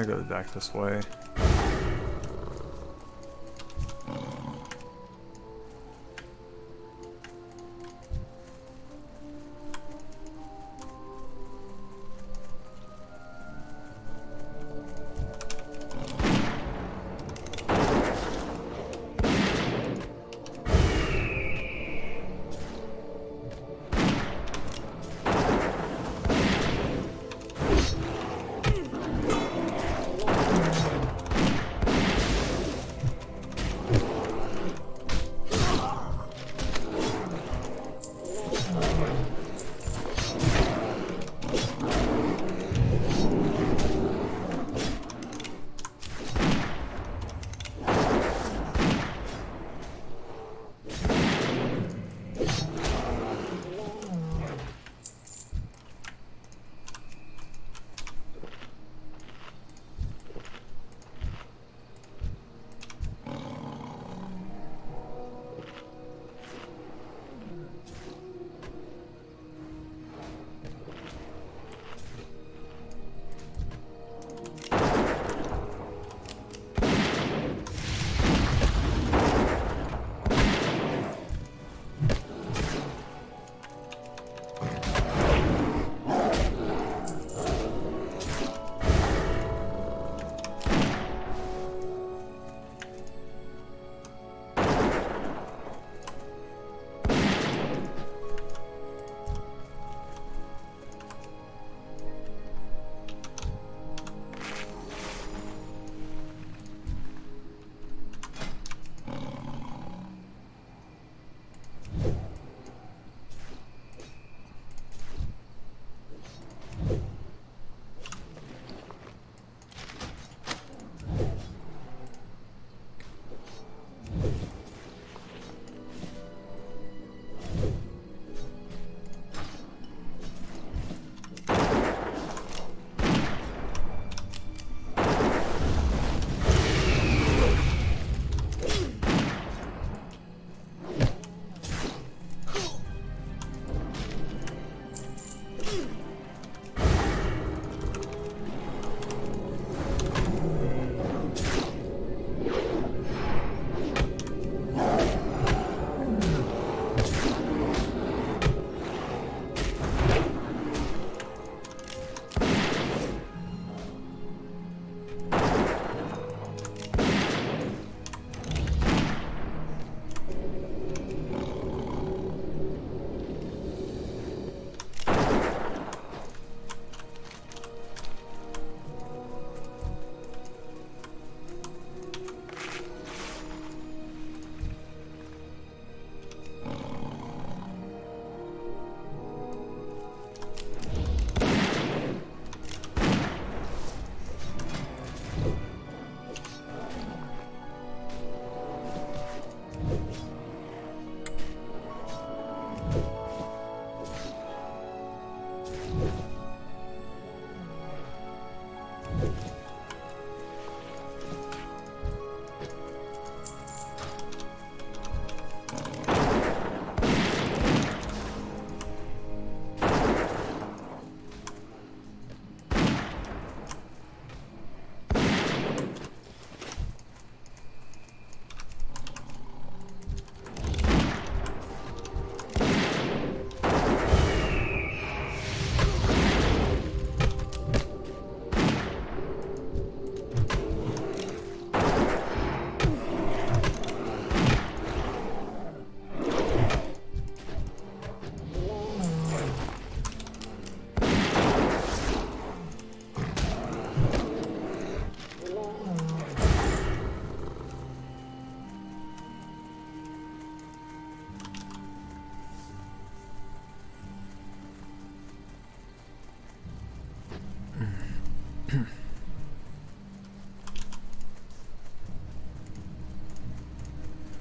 Go back this way.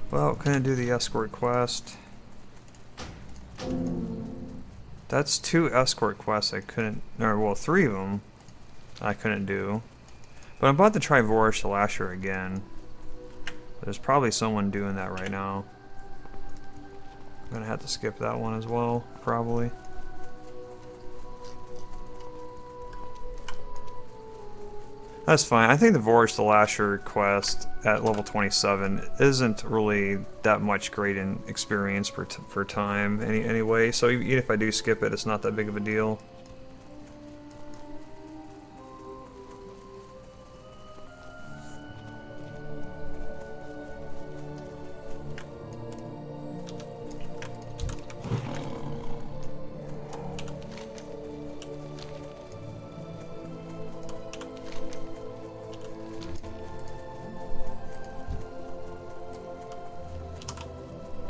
Well, couldn't do the escort quest. That's 2 escort quests I couldn't, or well, 3 of them I couldn't do. But I'm about to try Vorish the Lasher again. There's probably someone doing that right now. I'm gonna have to skip that one as well, probably. That's fine. I think the Vorish the Lasher quest at level 27 isn't really that much great in experience for time anyway, so even if I do skip it, it's not that big of a deal.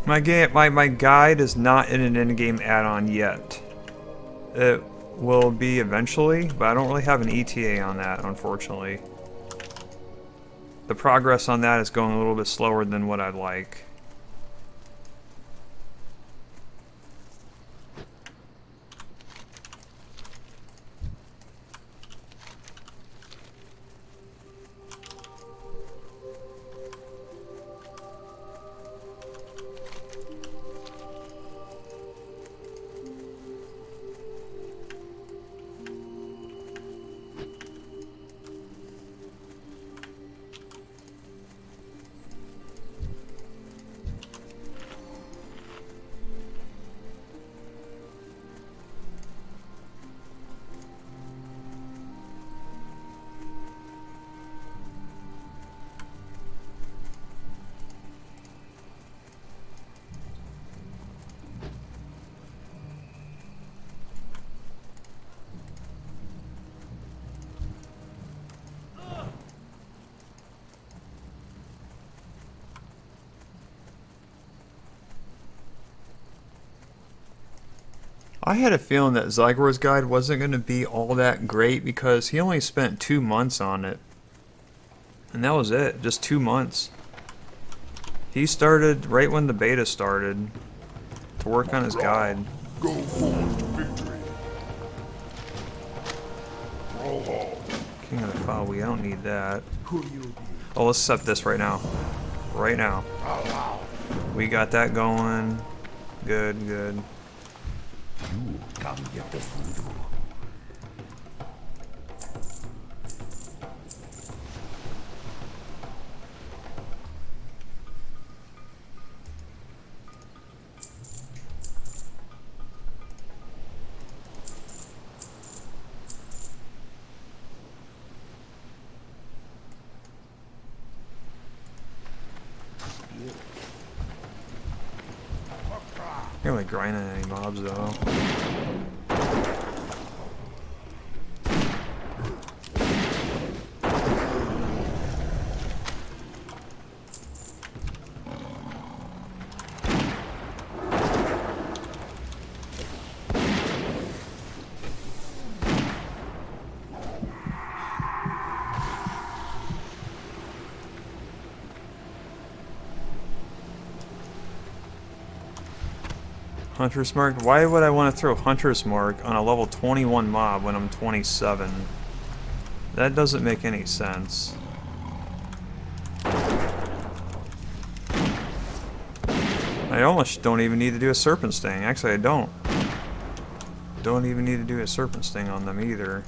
My guide is not in an in-game add-on yet. It will be eventually, but I don't really have an ETA on that, unfortunately. The progress on that is going a little bit slower than what I'd like. I had a feeling that Zygor's guide wasn't going to be all that great because he only spent 2 months on it. And that was it, just 2 months. He started right when the beta started to work on his guide. Go forward to victory. Roll hall. King of the File, we don't need that. Who you be? Oh, let's set this right now. Right now. We got that going. Good, good. You come get the voodoo. Can't really grind on any mobs though. Hunter's Mark? Why would I want to throw Hunter's Mark on a level 21 mob when I'm 27? That doesn't make any sense. I almost don't even need to do a Serpent Sting. Actually, I don't. Don't even need to do a Serpent Sting on them either.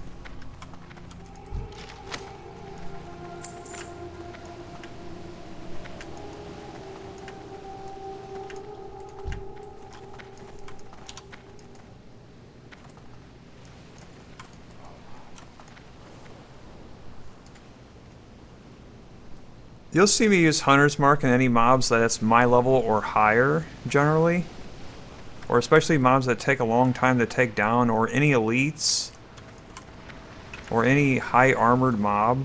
You'll see me use Hunter's Mark in any mobs that's my level or higher, generally. Or especially mobs that take a long time to take down, or any elites. Or any high armored mob.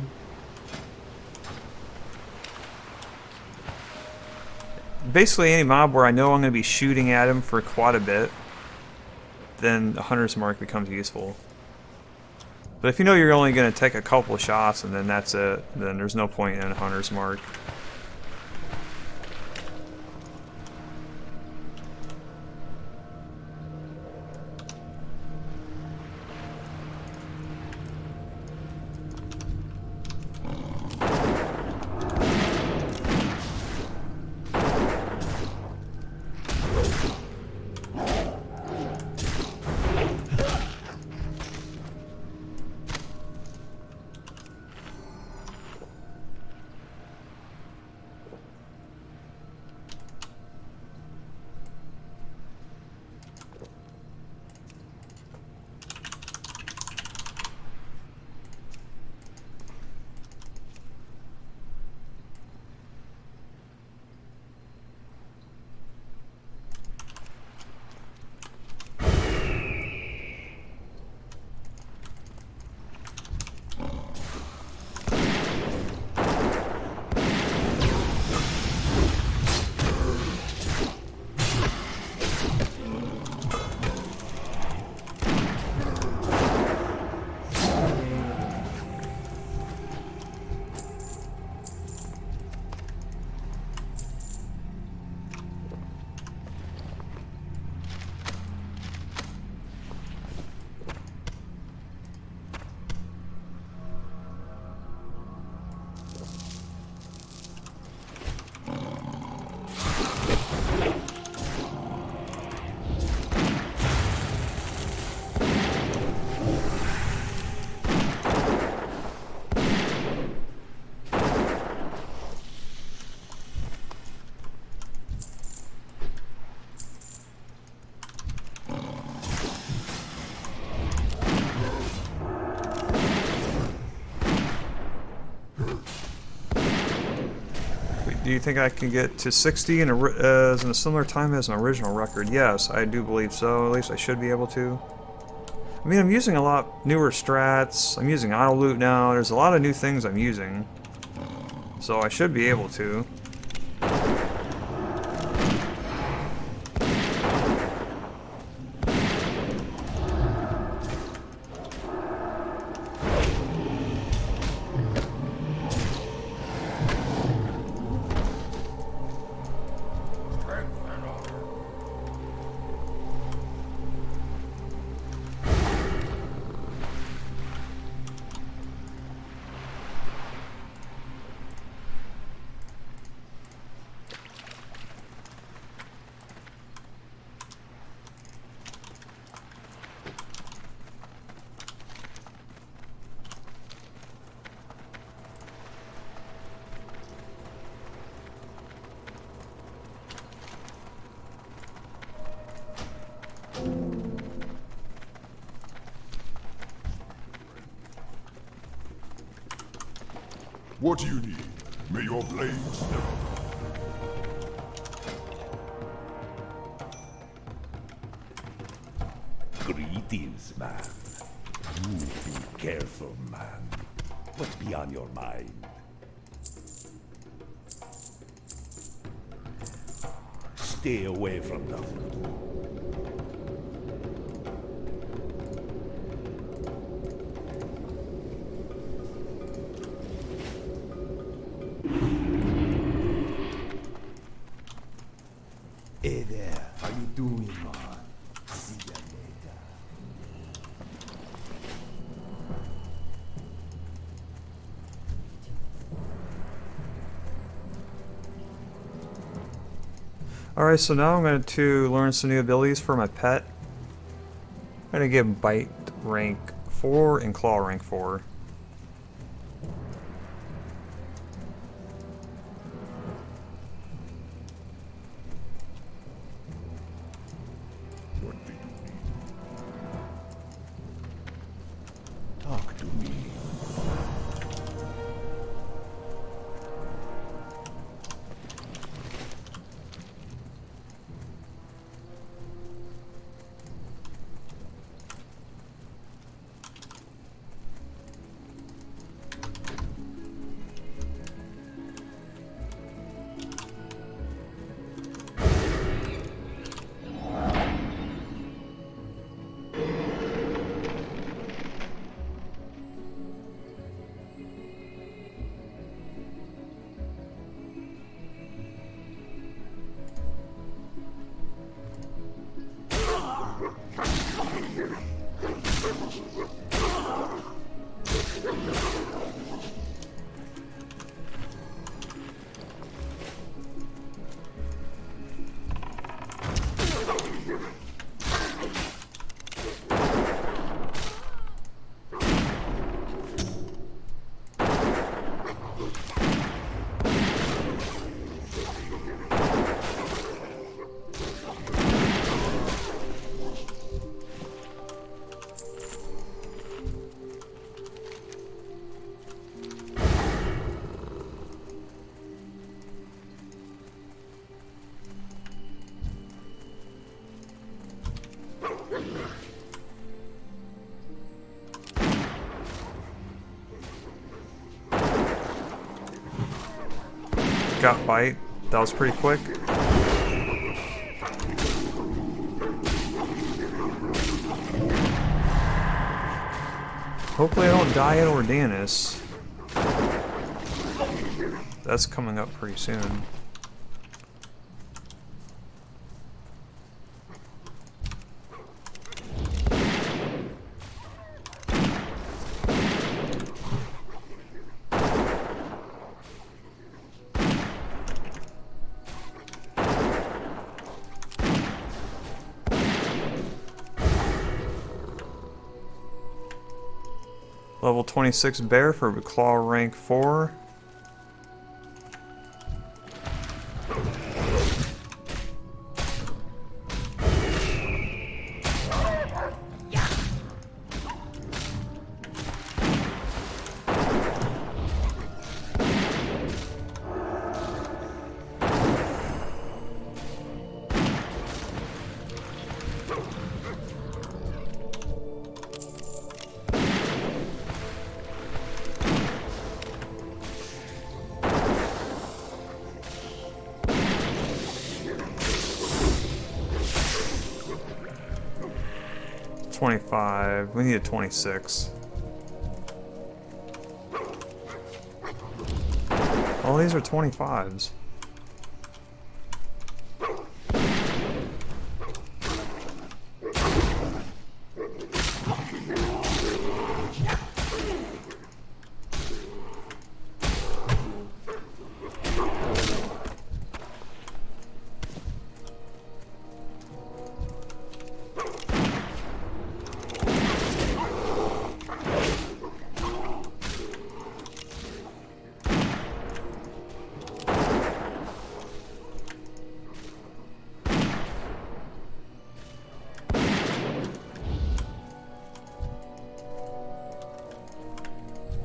Basically any mob where I know I'm going to be shooting at him for quite a bit, then the Hunter's Mark becomes useful. But if you know you're only going to take a couple of shots and then that's it, then there's no point in Hunter's Mark. Do you think I can get to 60 in a similar time as an original record? Yes, I do believe so. At least I should be able to. I mean, I'm using a lot newer strats. I'm using auto loot now. There's a lot of new things I'm using. So I should be able to. What do you need? May your blades never... Greetings, man. You be careful, man. What's be on your mind? Stay away from the voodoo. Hey there, how you doing, man? See ya later. Alright, so now I'm going to learn some new abilities for my pet. I'm going to give Bite rank 4 and Claw rank 4. What do you need? Talk to me. Got bite. That was pretty quick. Hopefully I don't die at Ordanis. That's coming up pretty soon. Level 26 bear for claw rank 4. $25. We need a 26. All these are 25s.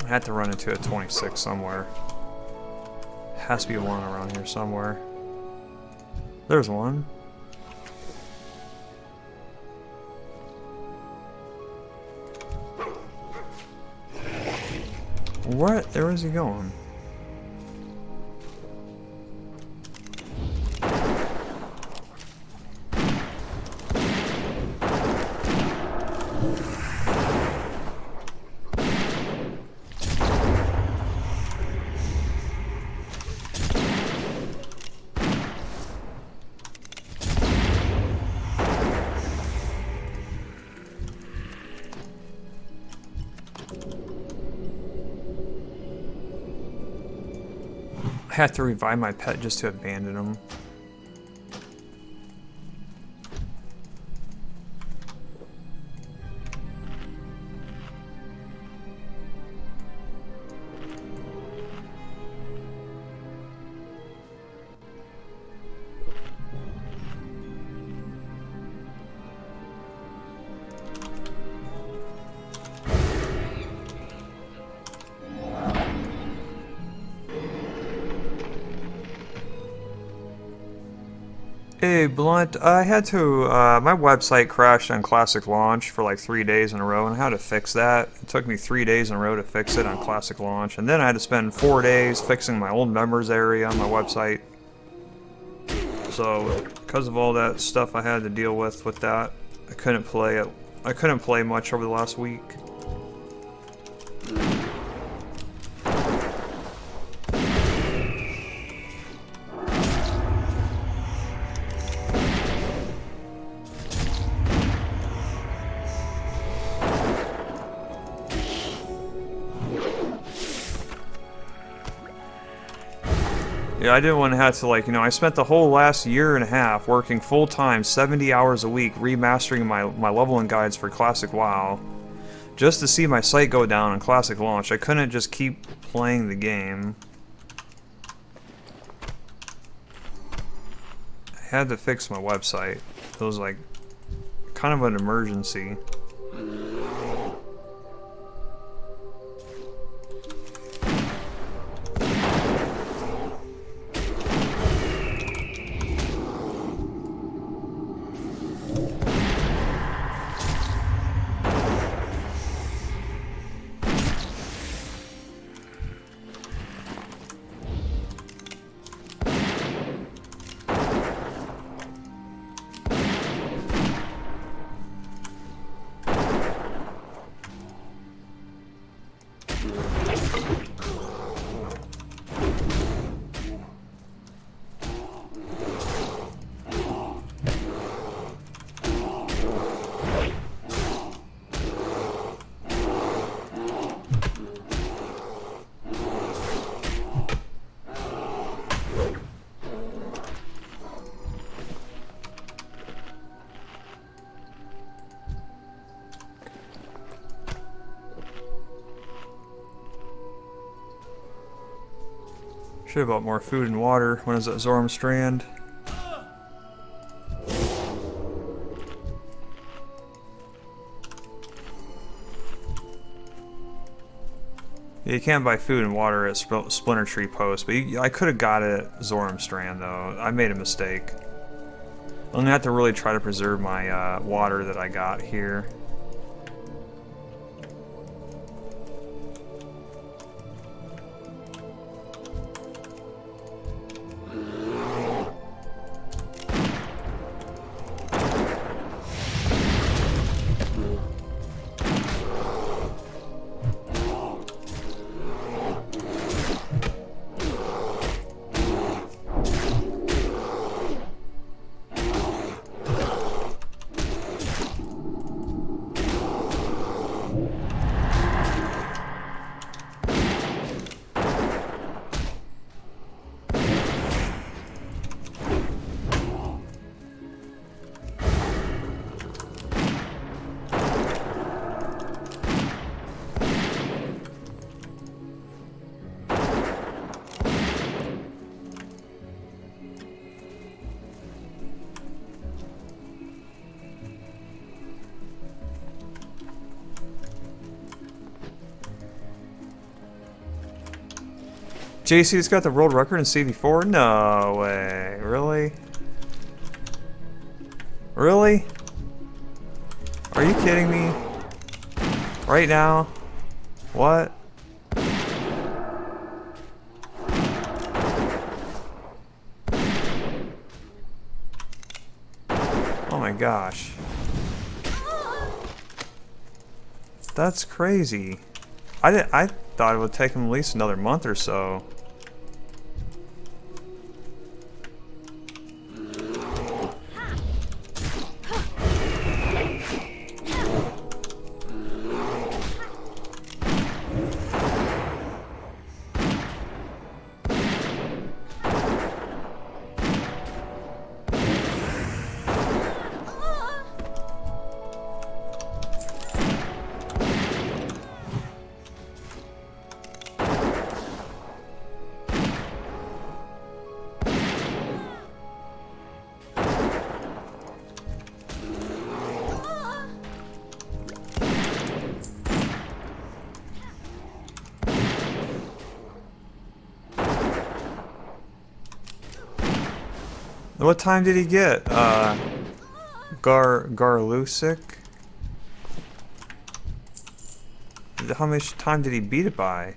I had to run into a 26 somewhere. Has to be one around here somewhere. There's one. What? Where is he going? I had to revive my pet just to abandon him. Hey, Blunt, I had to, my website crashed on Classic Launch for like 3 days in a row, and I had to fix that. It took me 3 days in a row to fix it on Classic Launch, and then I had to spend 4 days fixing my old members area on my website. So, because of all that stuff I had to deal with that, I couldn't play it. I couldn't play much over the last week. Yeah, I didn't want to have to, like, you know, I spent the whole last year and a half working full-time, 70 hours a week, remastering my leveling guides for Classic WoW, just to see my site go down on Classic Launch. I couldn't just keep playing the game. I had to fix my website. It was, like, kind of an emergency. Should have bought more food and water when I was at Zormstrand. You can't buy food and water at Splinter Tree Post, but I could have got it at Zormstrand though. I made a mistake. I'm gonna have to really try to preserve my water that I got here. JC's got the world record in CV4? No way. Really? Really? Are you kidding me? Right now? What? Oh my gosh. That's crazy. I thought it would take him at least another month or so. What time did he get? Garlusik? How much time did he beat it by?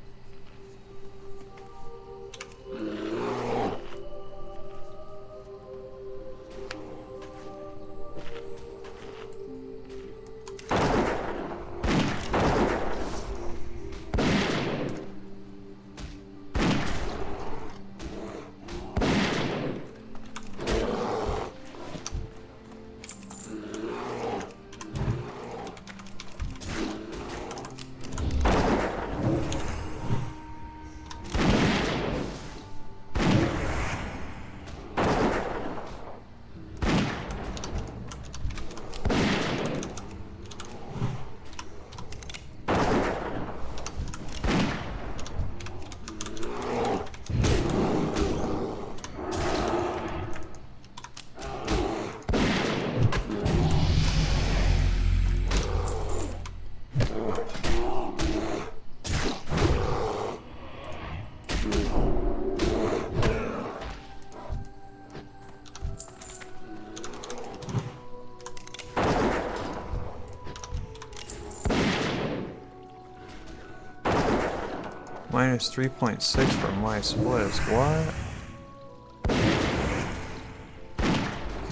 Minus 3.6 for my splits. What?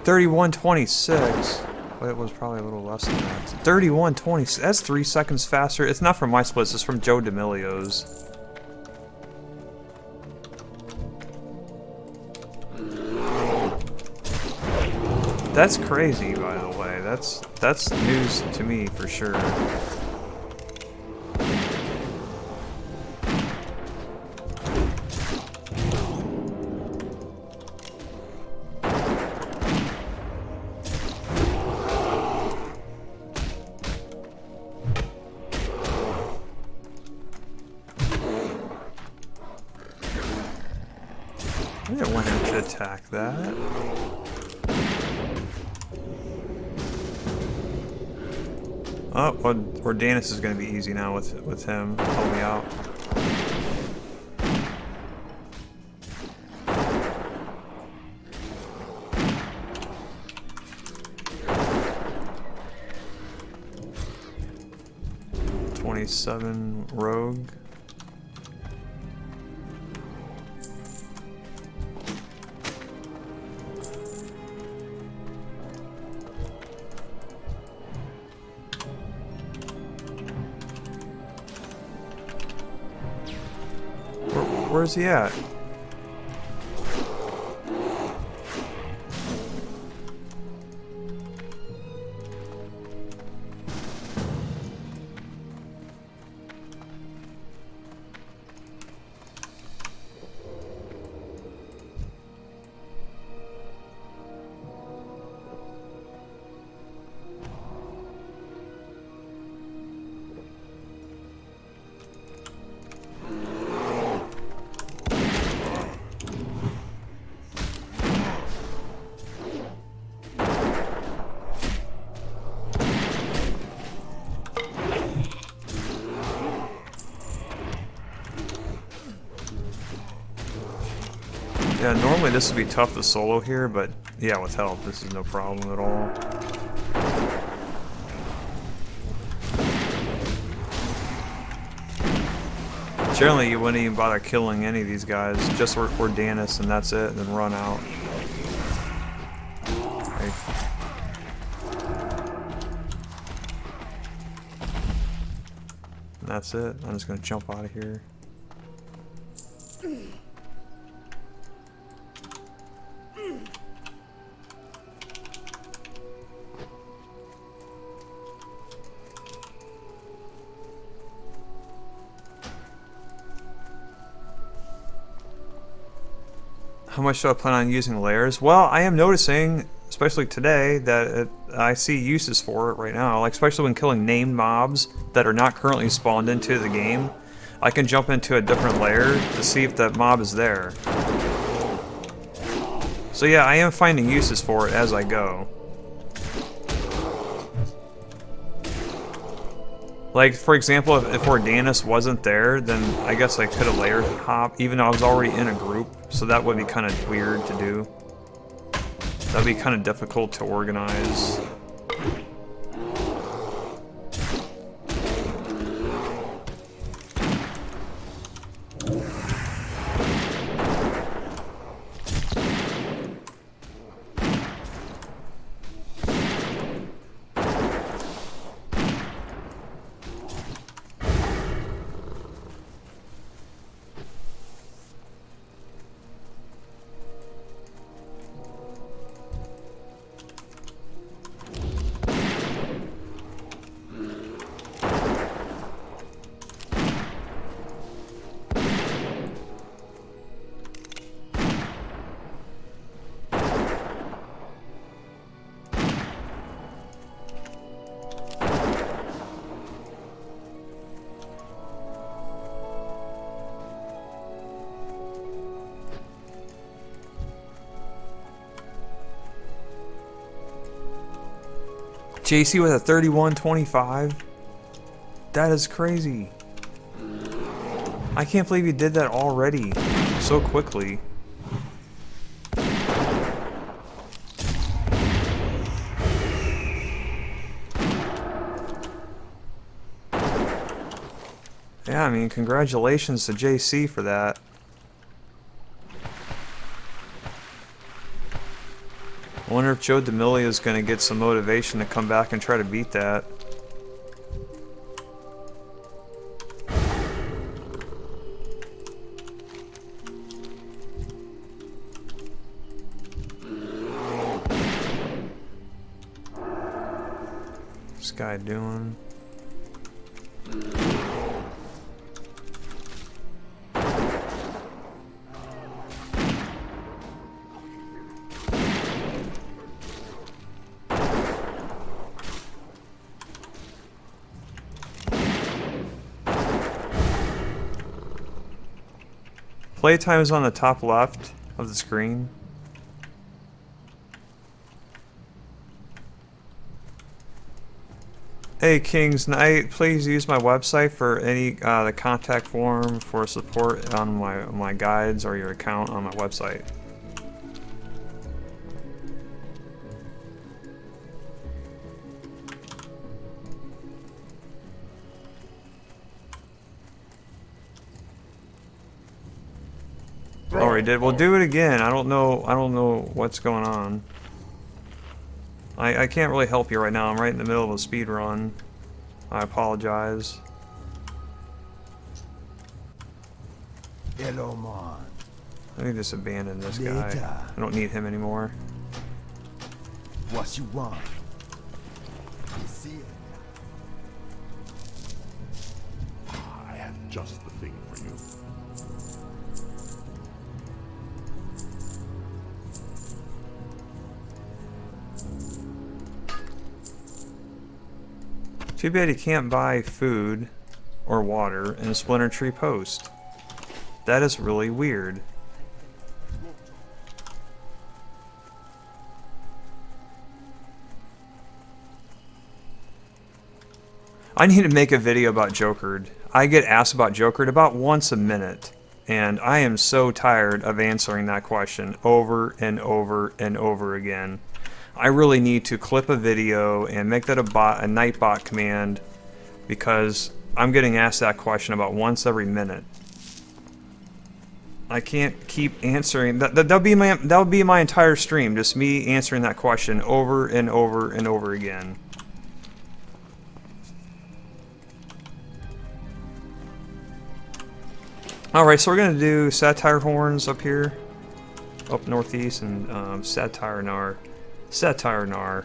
31.26. But it was probably a little less than that. 31.26. That's 3 seconds faster. It's not from my splits. It's from Joe D'Amelio's. That's crazy, by the way. That's news to me for sure. attack that. Oh, well, Ordanis is going to be easy now with him. Help me out. '27 rogue. Where's he at? Yeah, normally this would be tough to solo here, but yeah, with help, this is no problem at all. Generally, you wouldn't even bother killing any of these guys, just Ordanis, and that's it, and then run out. Okay. And that's it. I'm just gonna jump out of here. How much do I plan on using layers? Well, I am noticing, especially today, that I see uses for it right now. Like, especially when killing named mobs that are not currently spawned into the game. I can jump into a different layer to see if that mob is there. So yeah, I am finding uses for it as I go. Like, for example, if Ordanis wasn't there, then I guess I could have layer hop, even though I was already in a group, so that would be kind of weird to do. That'd be kind of difficult to organize. JC with a 31-25? That is crazy. I can't believe you did that already so quickly. Yeah, I mean, congratulations to JC for that. I wonder if Joe D'Amelio is going to get some motivation to come back and try to beat that. What's this guy doing? Playtime is on the top left of the screen. Hey King's Knight, please use my website for any the contact form for support on my guides or your account on my website. Oh, we did. We'll do it again. I don't know what's going on. I can't really help you right now. I'm right in the middle of a speed run. I apologize. Hello, man. Let me just abandon this guy. Later. I don't need him anymore. What you want? You see it? I have just the thing for you. Too bad you can't buy food or water in a Splinter Tree post. That is really weird. I need to make a video about Jokered. I get asked about Jokered about once a minute, and I am so tired of answering that question over and over and over again. I really need to clip a video and make that a Nightbot command, because I'm getting asked that question about once every minute. I can't keep answering that'll be my entire stream, just me answering that question over and over and over again. Alright, so we're gonna do Satyrnaar horns up here, up northeast, and Satyrnaar. Satyrnaar.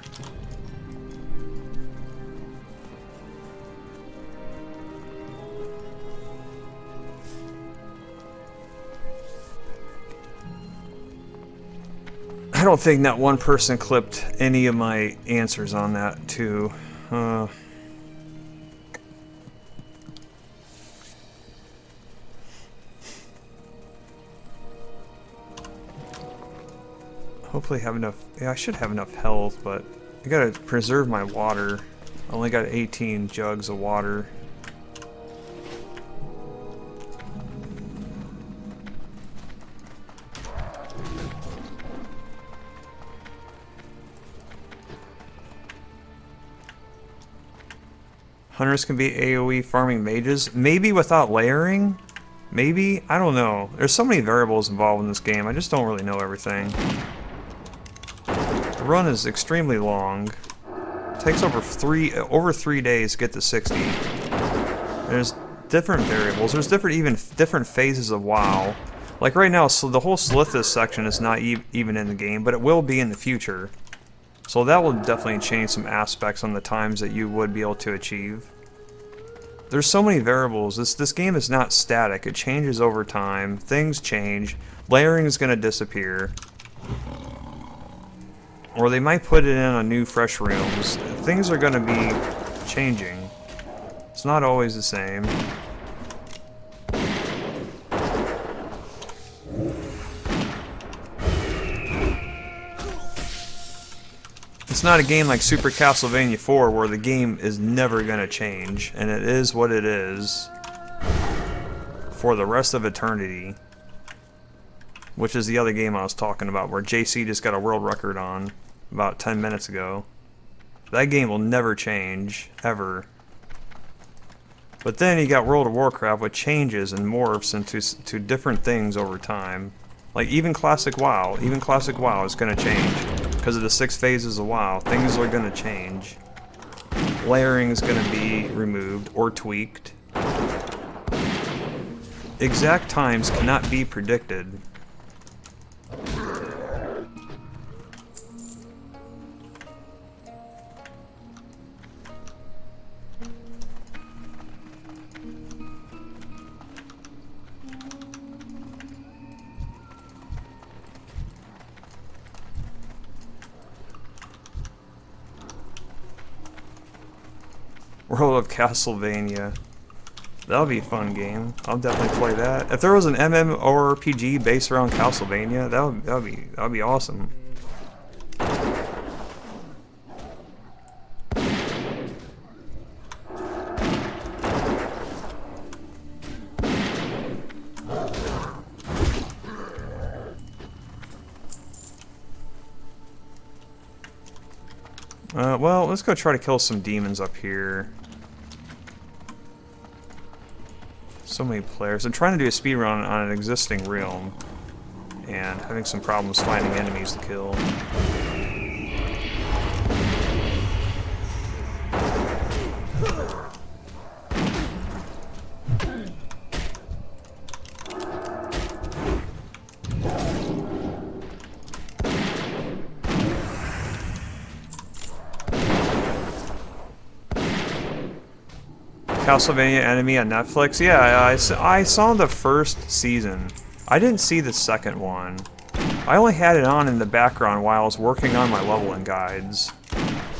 I don't think that one person clipped any of my answers on that too. Hopefully have enough. Yeah, I should have enough health, but I gotta preserve my water. I only got 18 jugs of water. Hunters can be AoE farming mages. Maybe without layering? Maybe? I don't know. There's so many variables involved in this game. I just don't really know everything. The run is extremely long. It takes over 3 days to get to 60. There's different variables. There's different phases of WoW. Like right now, so the whole Slithis section is not even in the game, but it will be in the future. So that will definitely change some aspects on the times that you would be able to achieve. There's so many variables. This game is not static. It changes over time. Things change. Layering is going to disappear. Or they might put it in on new fresh rooms. Things are going to be changing. It's not always the same. It's not a game like Super Castlevania 4 where the game is never going to change, and it is what it is for the rest of eternity, which is the other game I was talking about where JC just got a world record on about 10 minutes ago. That game will never change, ever. But then you got World of Warcraft, which changes and morphs into different things over time. Like even Classic WoW is going to change. Because of the 6 phases of WoW, things are going to change. Layering is going to be removed or tweaked. Exact times cannot be predicted. World of Castlevania. That'll be a fun game. I'll definitely play that. If there was an MMORPG based around Castlevania, that'd be awesome. Well, let's go try to kill some demons up here. So many players. I'm trying to do a speedrun on an existing realm, and having some problems finding enemies to kill. Castlevania Enemy on Netflix? Yeah, I saw the first season. I didn't see the second one. I only had it on in the background while I was working on my leveling guides.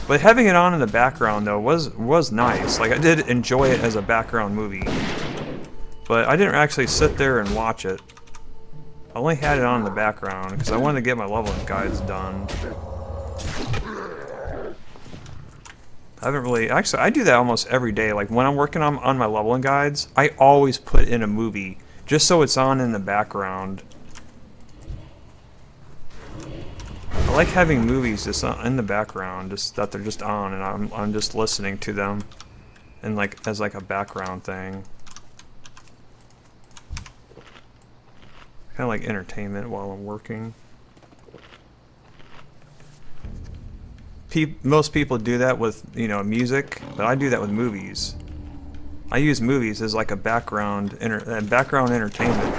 But having it on in the background, though, was nice. Like, I did enjoy it as a background movie. But I didn't actually sit there and watch it. I only had it on in the background because I wanted to get my leveling guides done. I haven't really... Actually, I do that almost every day. Like, when I'm working on my leveling guides, I always put in a movie, just so it's on in the background. I like having movies just in the background, just that they're just on, and I'm just listening to them, and like as like a background thing. Kind of like entertainment while I'm working. Most people do that with, you know, music, but I do that with movies. I use movies as like a background entertainment.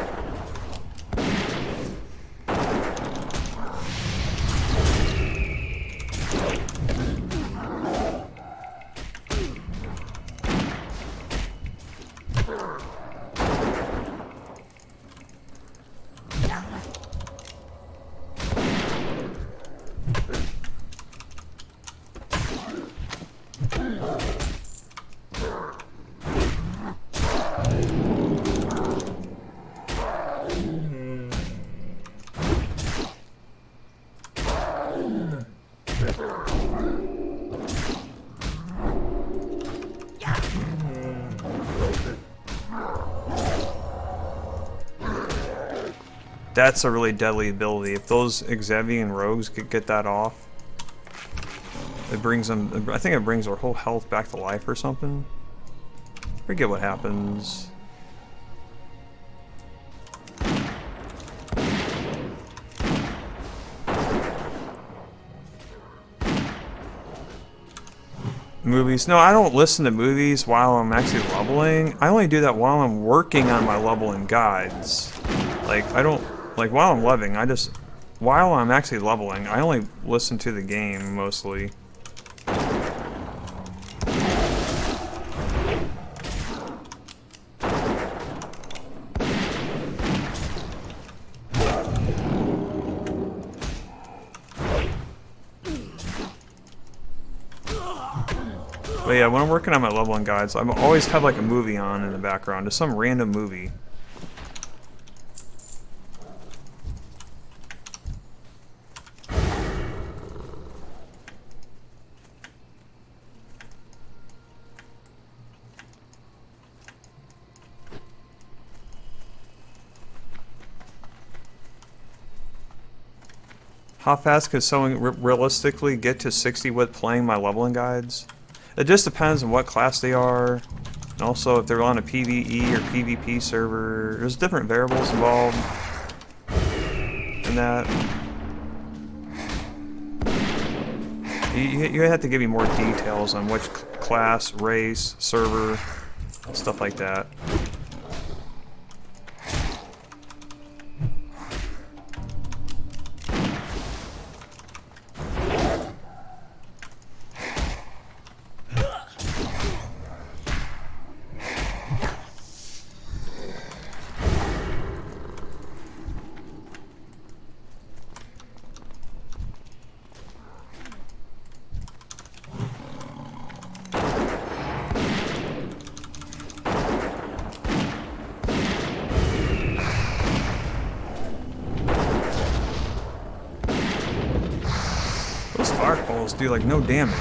That's a really deadly ability. If those Xavian rogues could get that off, it brings them... I think it brings their whole health back to life or something. Forget what happens. Movies. No, I don't listen to movies while I'm actually leveling. I only do that while I'm working on my leveling guides. Like, I don't... Like, while I'm leveling, while I'm actually leveling, I only listen to the game, mostly. But yeah, when I'm working on my leveling guides, I always have like a movie on in the background, just some random movie. How fast could someone realistically get to 60 with playing my leveling guides? It just depends on what class they are, and also if they're on a PvE or PvP server. There's different variables involved in that. You have to give me more details on which class, race, server, stuff like that. Fireballs do like no damage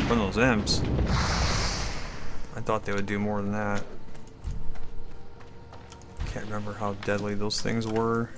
from those imps. I thought they would do more than that. Can't remember how deadly those things were.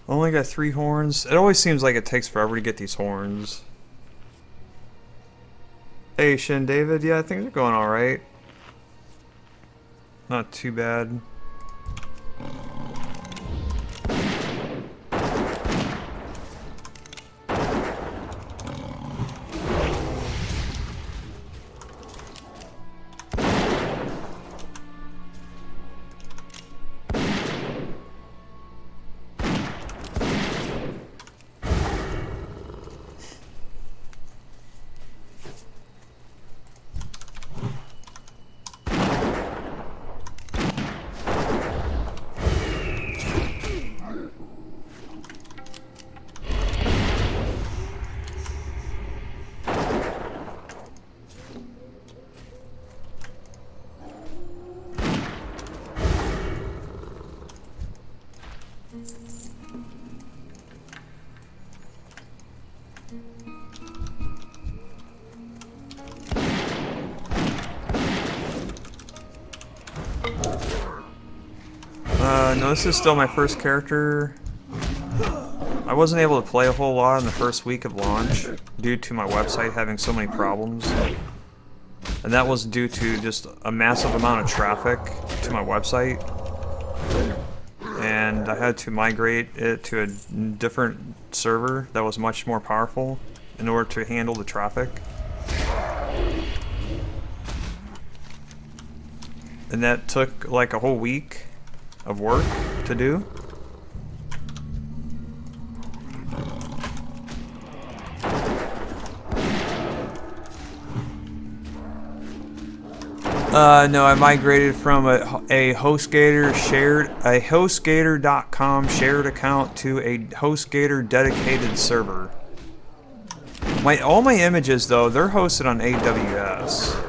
Only got 3 horns. It always seems like it takes forever to get these horns. Hey, Shin David. Yeah, things are going alright. Not too bad. No, this is still my first character. I wasn't able to play a whole lot in the first week of launch due to my website having so many problems. And that was due to just a massive amount of traffic to my website. And I had to migrate it to a different server that was much more powerful in order to handle the traffic. And that took like a whole week of work to do. No, I migrated from a HostGator.com shared account to a HostGator dedicated server. All my images though, they're hosted on AWS.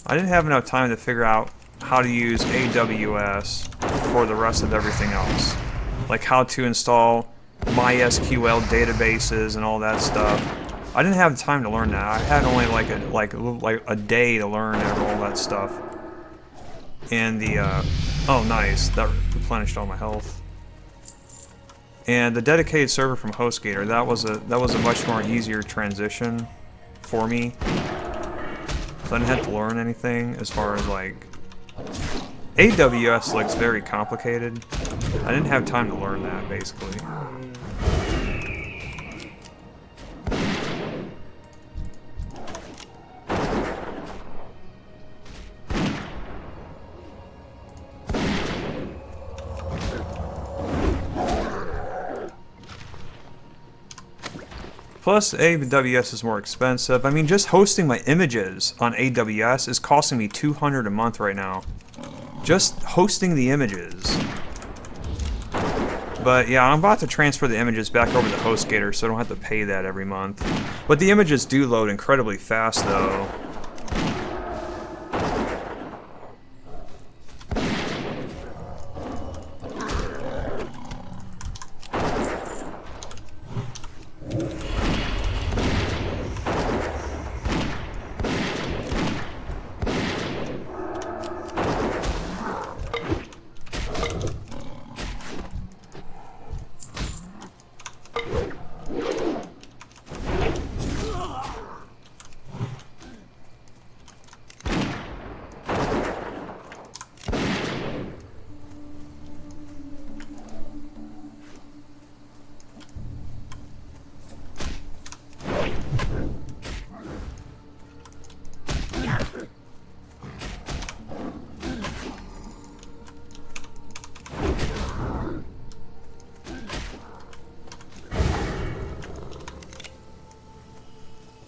I didn't have enough time to figure out how to use AWS for the rest of everything else. Like how to install MySQL databases and all that stuff. I didn't have time to learn that. I had only like a day to learn all that stuff. And the oh nice, that replenished all my health. And the dedicated server from HostGator, that was a much more easier transition for me. So I didn't have to learn anything as far as like AWS looks very complicated. I didn't have time to learn that basically. Plus, AWS is more expensive. I mean, just hosting my images on AWS is costing me $200 a month right now. Just hosting the images. But yeah, I'm about to transfer the images back over to HostGator so I don't have to pay that every month. But the images do load incredibly fast though.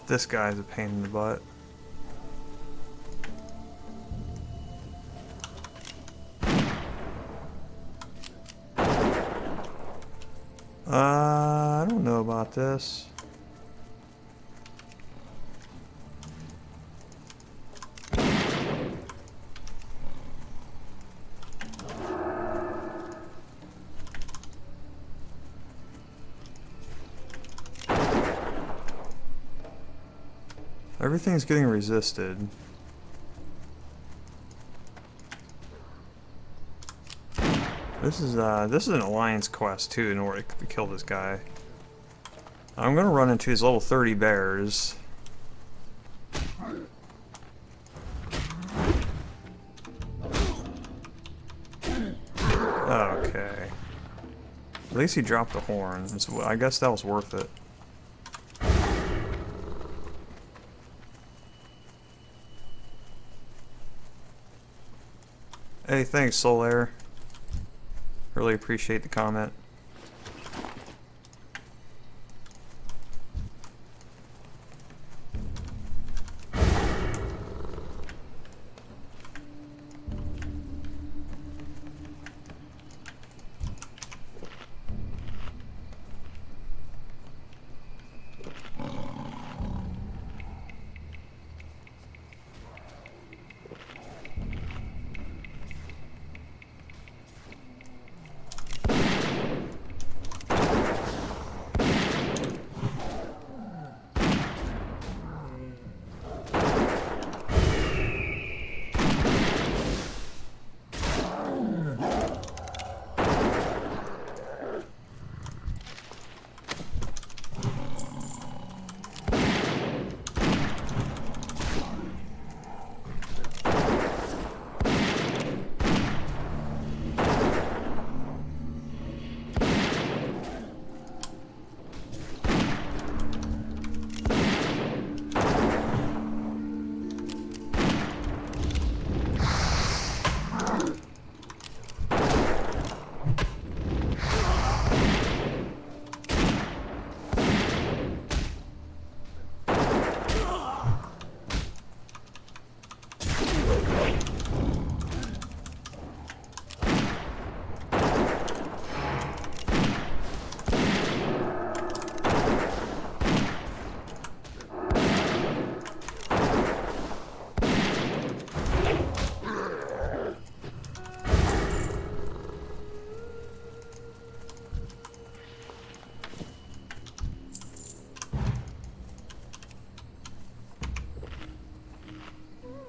This guy's a pain in the butt. I don't know about this. Everything's getting resisted. I This is an alliance quest too in order to kill this guy. I'm gonna run into these level 30 bears. Okay. At least he dropped the horn. I guess that was worth it. Hey, thanks, Lair. Really appreciate the comment.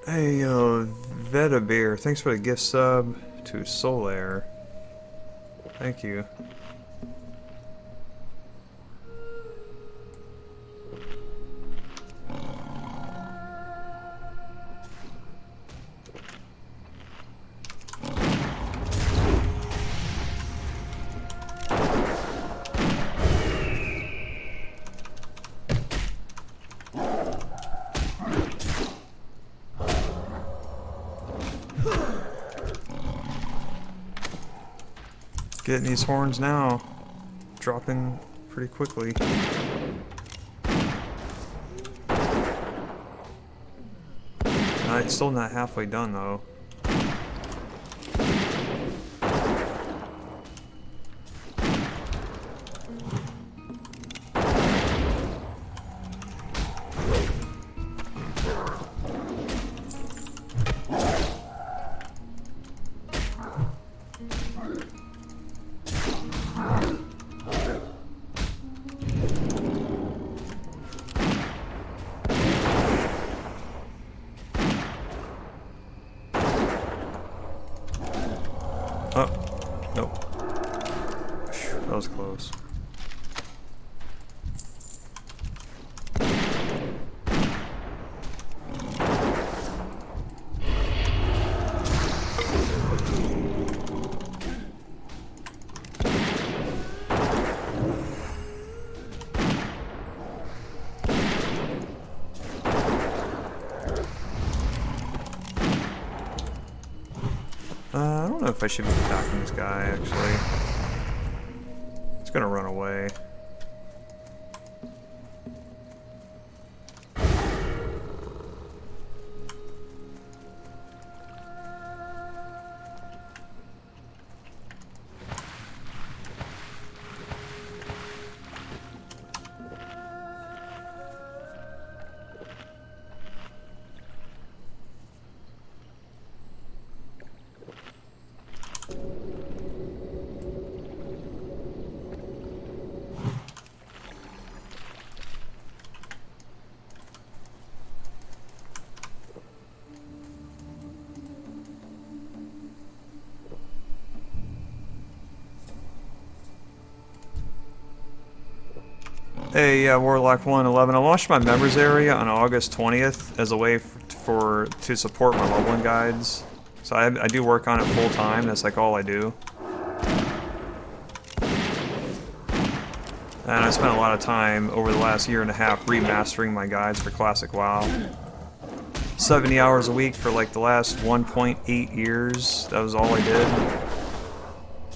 Hey, Veta Beer, thanks for the gift sub to Lair. Thank you. Getting these horns now, dropping pretty quickly. It's still not halfway done though. Oh, nope. Phew, that was close. I don't know if I should be attacking this guy, actually. He's gonna run away. Hey, Warlock 111. I launched my members area on August 20th as a way to support my leveling guides. So I do work on it full time. That's like all I do. And I spent a lot of time over the last year and a half remastering my guides for Classic WoW. 70 hours a week for like the last 1.8 years. That was all I did.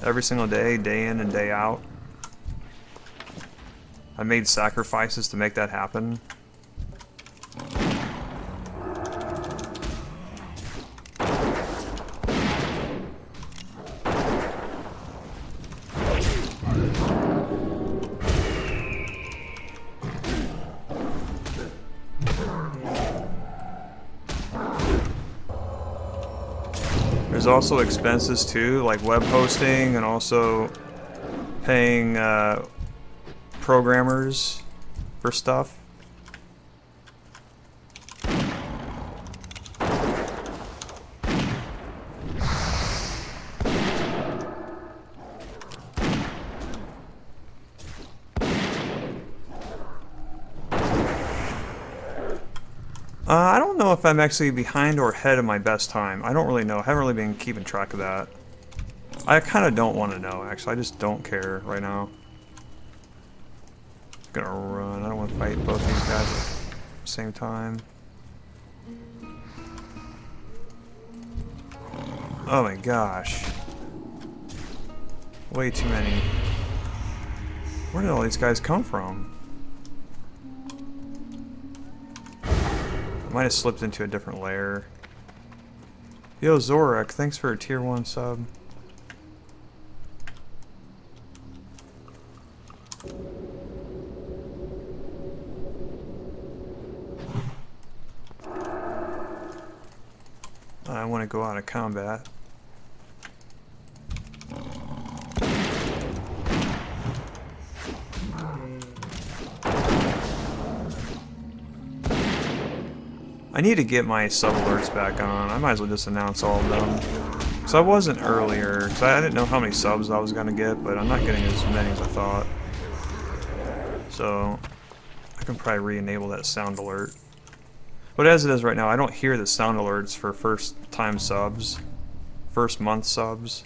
Every single day, day in and day out. I made sacrifices to make that happen. There's also expenses too, like web hosting and also paying programmers for stuff. I don't know if I'm actually behind or ahead of my best time. I don't really know. I haven't really been keeping track of that. I kind of don't want to know, actually. I just don't care right now. I'm gonna run. I don't want to fight both these guys at the same time. Oh my gosh. Way too many. Where did all these guys come from? Might have slipped into a different lair. Yo, Zorak, thanks for a tier 1 sub. I want to go out of combat. I need to get my sub alerts back on. I might as well just announce all of them. Because I wasn't earlier, because I didn't know how many subs I was going to get, but I'm not getting as many as I thought. So, I can probably re-enable that sound alert. But as it is right now, I don't hear the sound alerts for first time subs. First month subs.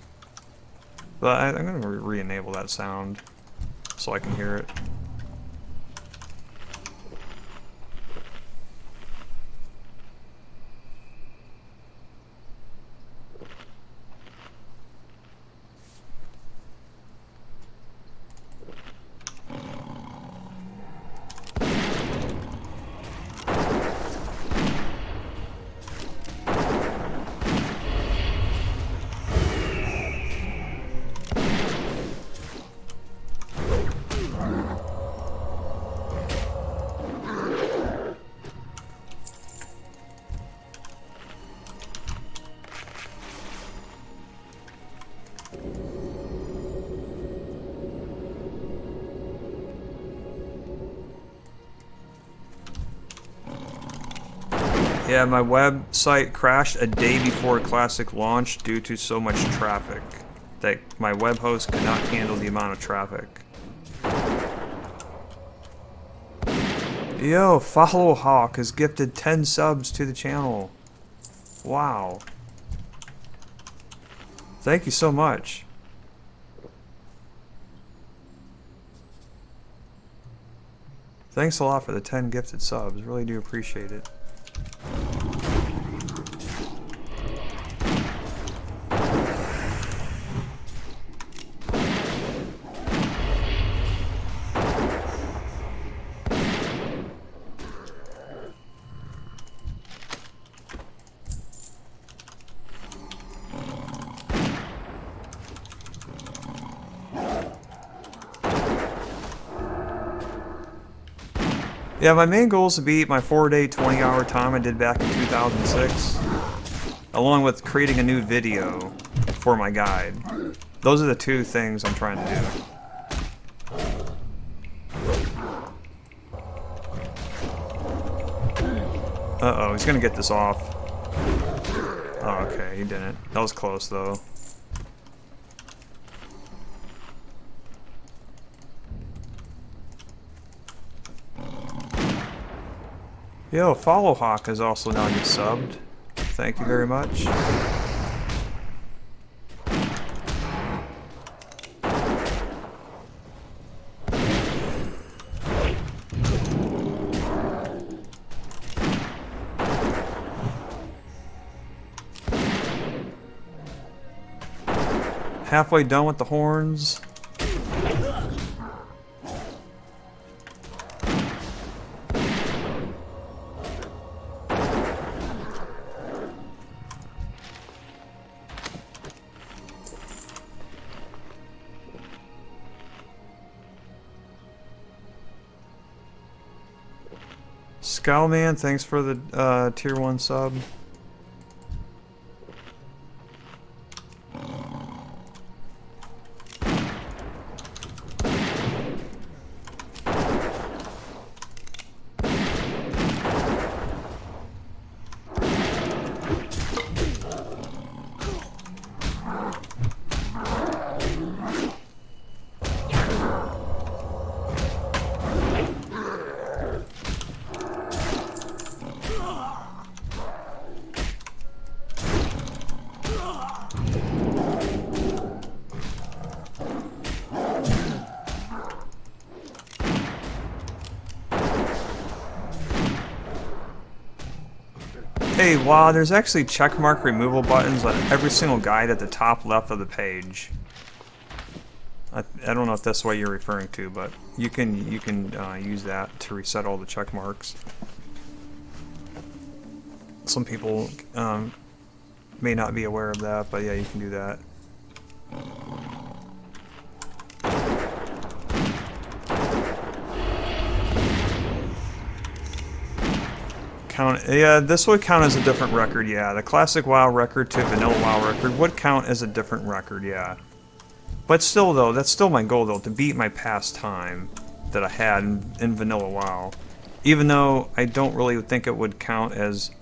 But I'm going to re-enable that sound so I can hear it. Yeah, my website crashed a day before Classic launched due to so much traffic that my web host could not handle the amount of traffic. Yo, Follow Hawk has gifted 10 subs to the channel. Wow. Thank you so much. Thanks a lot for the 10 gifted subs. Really do appreciate it. Yeah, my main goal is to beat my 4-day, 20-hour time I did back in 2006, along with creating a new video for my guide. Those are the two things I'm trying to do. Uh-oh, he's gonna get this off. Oh, okay, he didn't. That was close, though. Yo, Follow Hawk is also now just subbed. Thank you very much. Halfway done with the horns. Scowman, thanks for the tier 1 sub. Hey, wow, there's actually checkmark removal buttons on every single guide at the top left of the page. I don't know if that's what you're referring to, but you can use that to reset all the check marks. Some people may not be aware of that, but yeah, you can do that. Yeah, this would count as a different record, yeah. The classic WoW record to vanilla WoW record would count as a different record, yeah. But still, though, that's still my goal, though, to beat my past time that I had in vanilla WoW. Even though I don't really think it would count as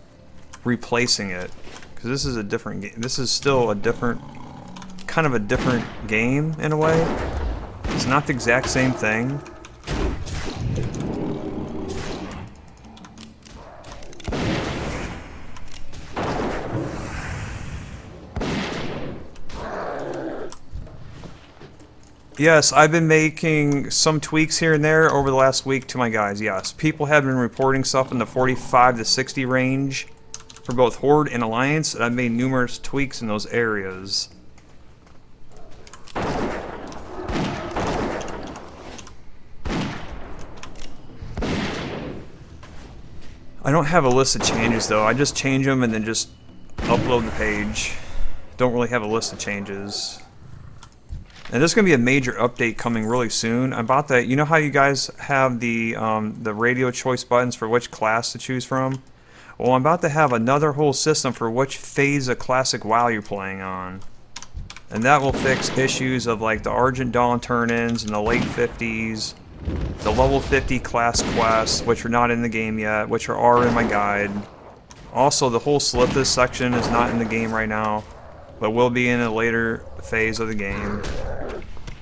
replacing it. Because this is a different game. This is still a different, kind of a different game, in a way. It's not the exact same thing. Yes, I've been making some tweaks here and there over the last week to my guys, yes. People have been reporting stuff in the 45 to 60 range for both Horde and Alliance, and I've made numerous tweaks in those areas. I don't have a list of changes, though. I just change them and then just upload the page. Don't really have a list of changes. And there's going to be a major update coming really soon. About that, you know how you guys have the radio choice buttons for which class to choose from? Well, I'm about to have another whole system for which phase of classic WoW you're playing on. And that will fix issues of like the Argent Dawn turn-ins in the late 50s, the level 50 class quests, which are not in the game yet, which are in my guide. Also, the whole Slithis section is not in the game right now, but will be in a later phase of the game.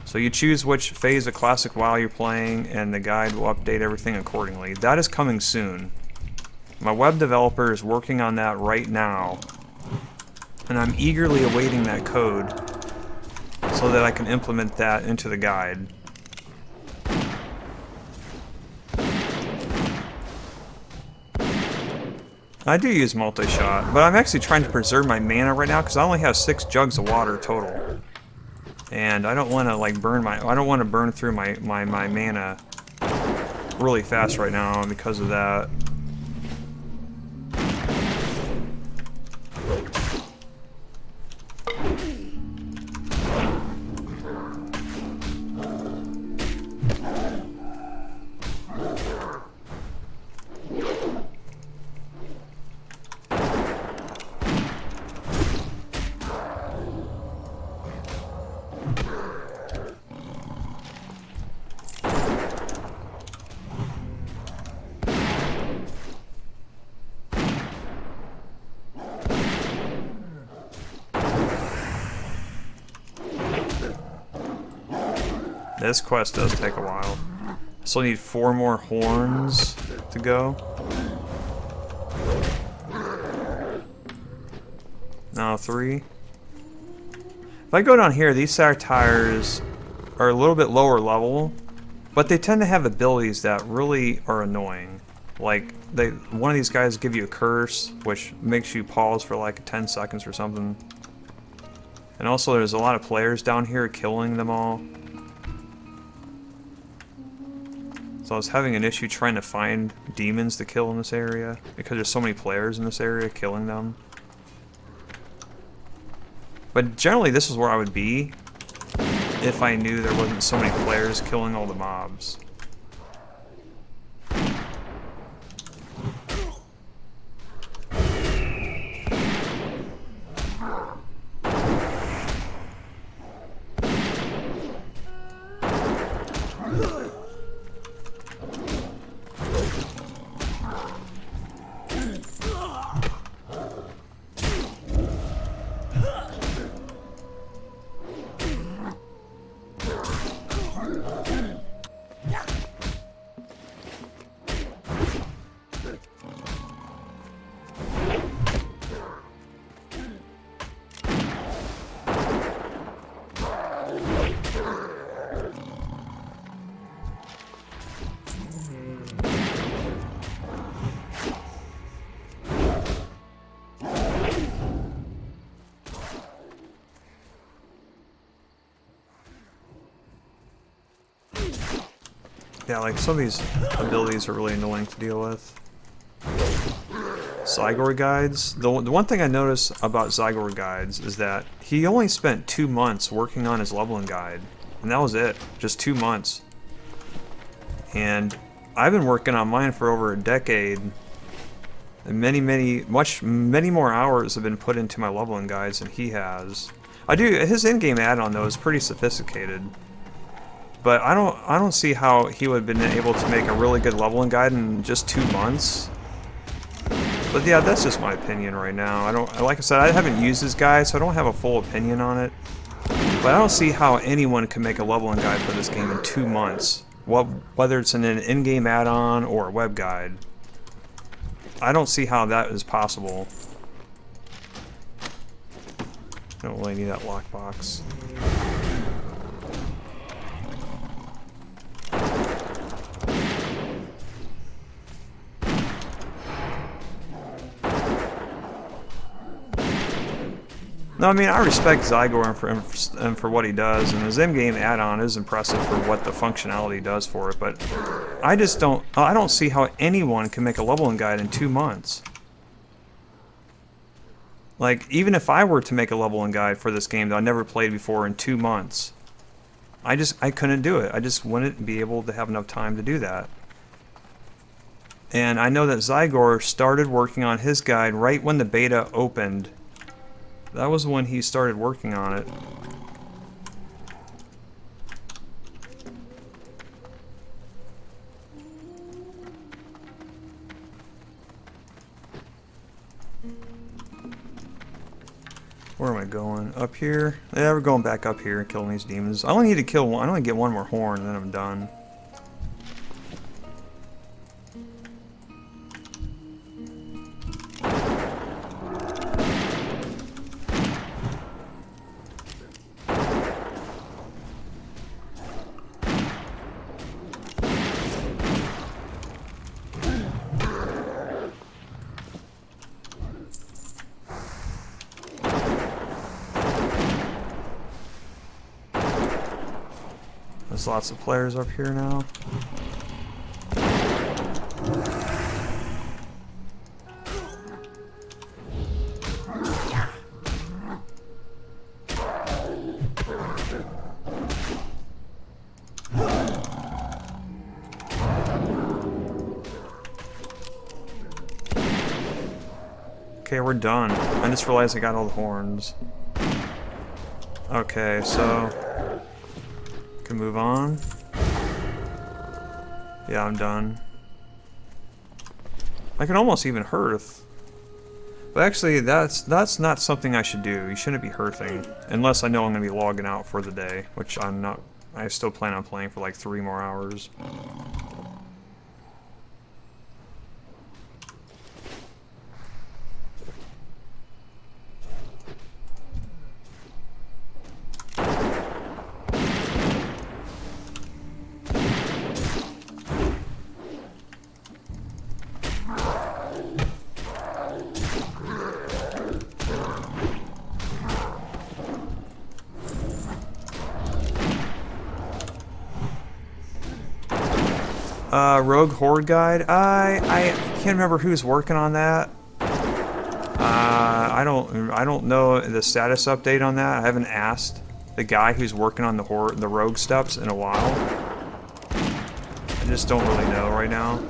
So you choose which phase of classic WoW you're playing, and the guide will update everything accordingly. That is coming soon. My web developer is working on that right now, and I'm eagerly awaiting that code so that I can implement that into the guide. I do use multi-shot, but I'm actually trying to preserve my mana right now because I only have 6 jugs of water total. And I don't want to like I don't want to burn through my mana really fast right now because of that. This quest does take a while. I still need 4 more horns to go. No, 3. If I go down here, these Satyrnaars are a little bit lower level, but they tend to have abilities that really are annoying. Like, one of these guys give you a curse, which makes you pause for like 10 seconds or something. And also there's a lot of players down here killing them all. So I was having an issue trying to find demons to kill in this area, because there's so many players in this area killing them. But generally this is where I would be if I knew there wasn't so many players killing all the mobs. Yeah, like some of these abilities are really annoying to deal with. Zygor guides. The one thing I noticed about Zygor guides is that he only spent 2 months working on his leveling guide. And that was it. Just 2 months. And I've been working on mine for over a decade. And many more hours have been put into my leveling guides than he has. His in-game add-on though is pretty sophisticated. But I don't see how he would have been able to make a really good leveling guide in just 2 months. But yeah, that's just my opinion right now. Like I said, I haven't used his guide, so I don't have a full opinion on it. But I don't see how anyone can make a leveling guide for this game in 2 months. Whether it's in an in-game add-on or a web guide. I don't see how that is possible. I don't really need that lockbox. No, I mean, I respect Zygor for what he does, and his in-game add-on is impressive for what the functionality does for it, but I don't see how anyone can make a leveling guide in 2 months. Like, even if I were to make a leveling guide for this game that I never played before in 2 months, I couldn't do it. I just wouldn't be able to have enough time to do that. And I know that Zygor started working on his guide right when the beta opened. That was when he started working on it. Where am I going? Up here? Yeah, we're going back up here and killing these demons. I only need to kill one. I only get one more horn and then I'm done. There's lots of players up here now. Okay, we're done. I just realized I got all the horns. Okay, so can move on. Yeah, I'm done. I can almost even hearth. But actually, that's not something I should do. You shouldn't be hearthing. Unless I know I'm going to be logging out for the day. Which I'm not. I still plan on playing for like 3 more hours. Rogue Horde Guide. I can't remember who's working on that. I don't know the status update on that. I haven't asked the guy who's working on the Rogue steps in a while. I just don't really know right now.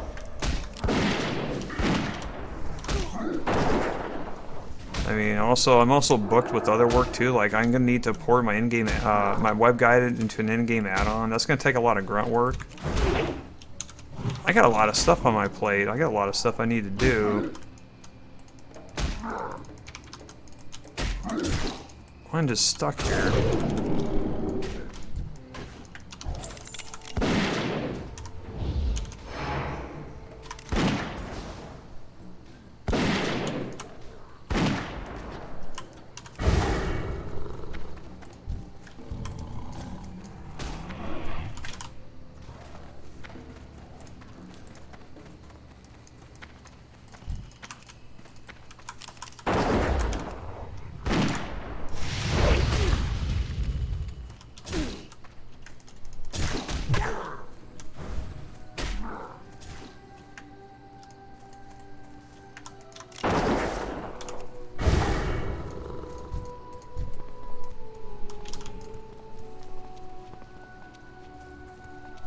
I mean, I'm also booked with other work too. Like, I'm gonna need to port my in-game, my web guide into an in-game add-on. That's gonna take a lot of grunt work. I got a lot of stuff on my plate. I got a lot of stuff I need to do. I'm just stuck here.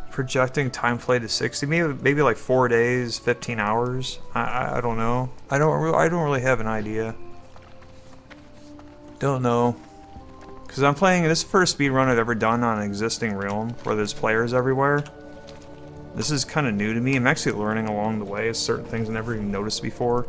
Projecting time play to 60, maybe like 4 days, 15 hours. I don't know. I don't really have an idea. Don't know. Because I'm playing, this is the first speedrun I've ever done on an existing realm where there's players everywhere. This is kind of new to me. I'm actually learning along the way. Certain things I never even noticed before.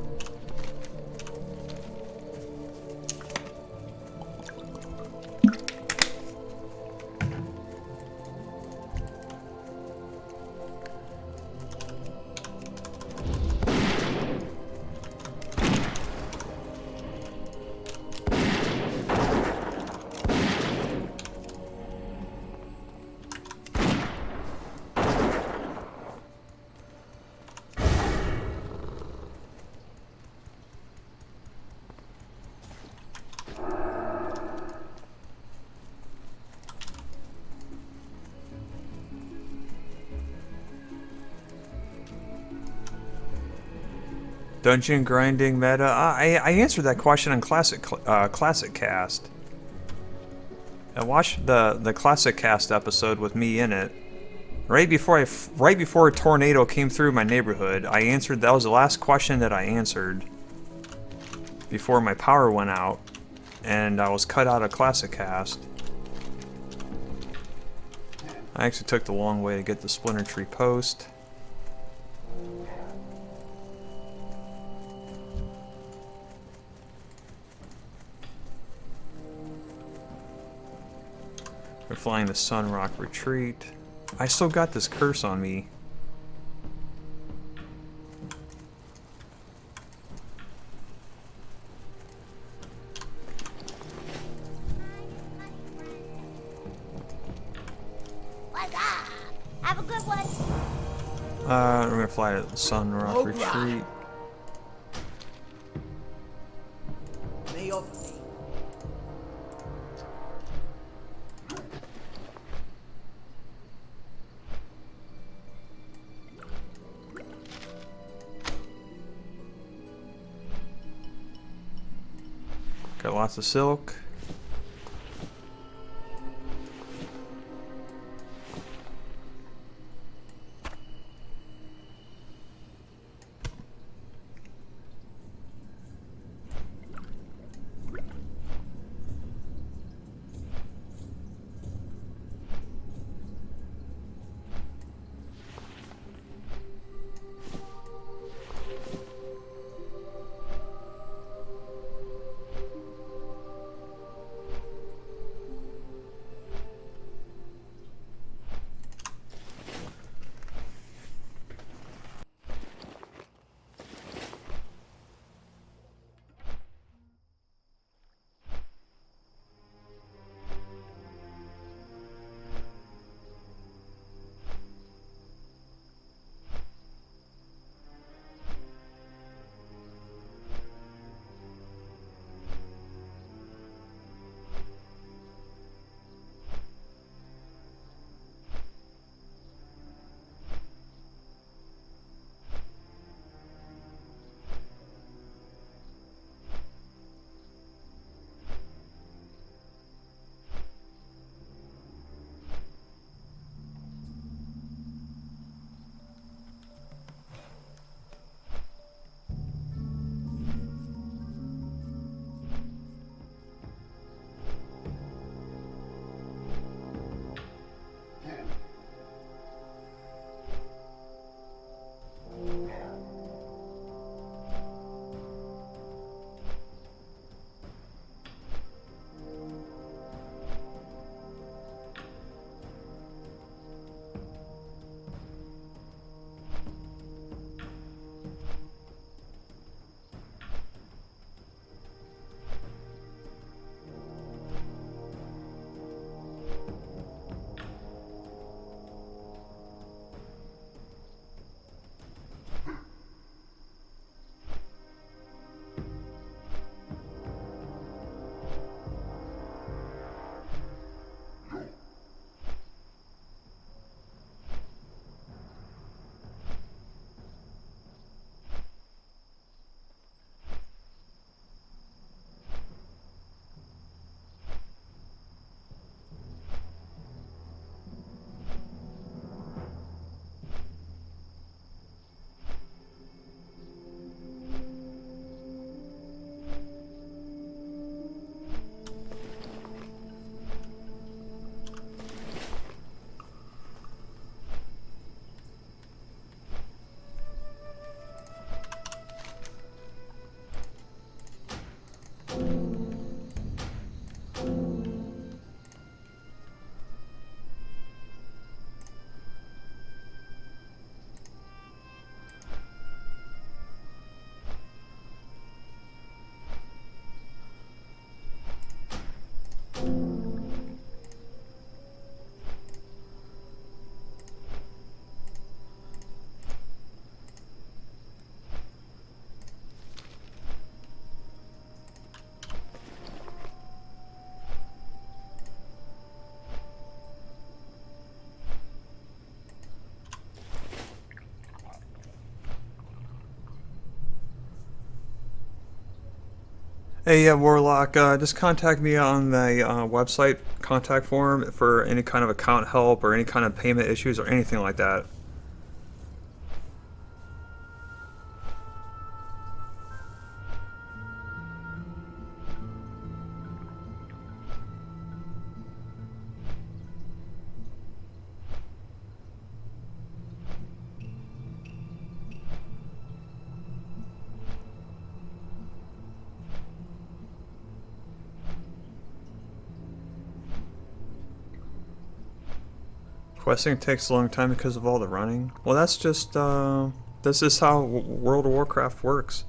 Dungeon grinding meta. I answered that question on Classic Cast. I watched the Classic Cast episode with me in it. Right before a tornado came through my neighborhood, I answered. That was the last question that I answered before my power went out, and I was cut out of Classic Cast. I actually took the long way to get the Splinter Tree post. We're flying the Sunrock Retreat. I still got this curse on me. Have a good one. We're gonna fly to the Sunrock Retreat. Got lots of silk. Hey, yeah, Warlock, just contact me on the website contact form for any kind of account help or any kind of payment issues or anything like that. Questing takes a long time because of all the running. Well, that's just, this is how World of Warcraft works.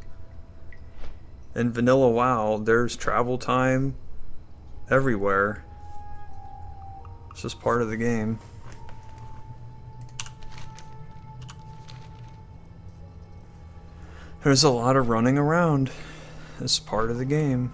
In Vanilla WoW, there's travel time everywhere. It's just part of the game. There's a lot of running around. It's part of the game.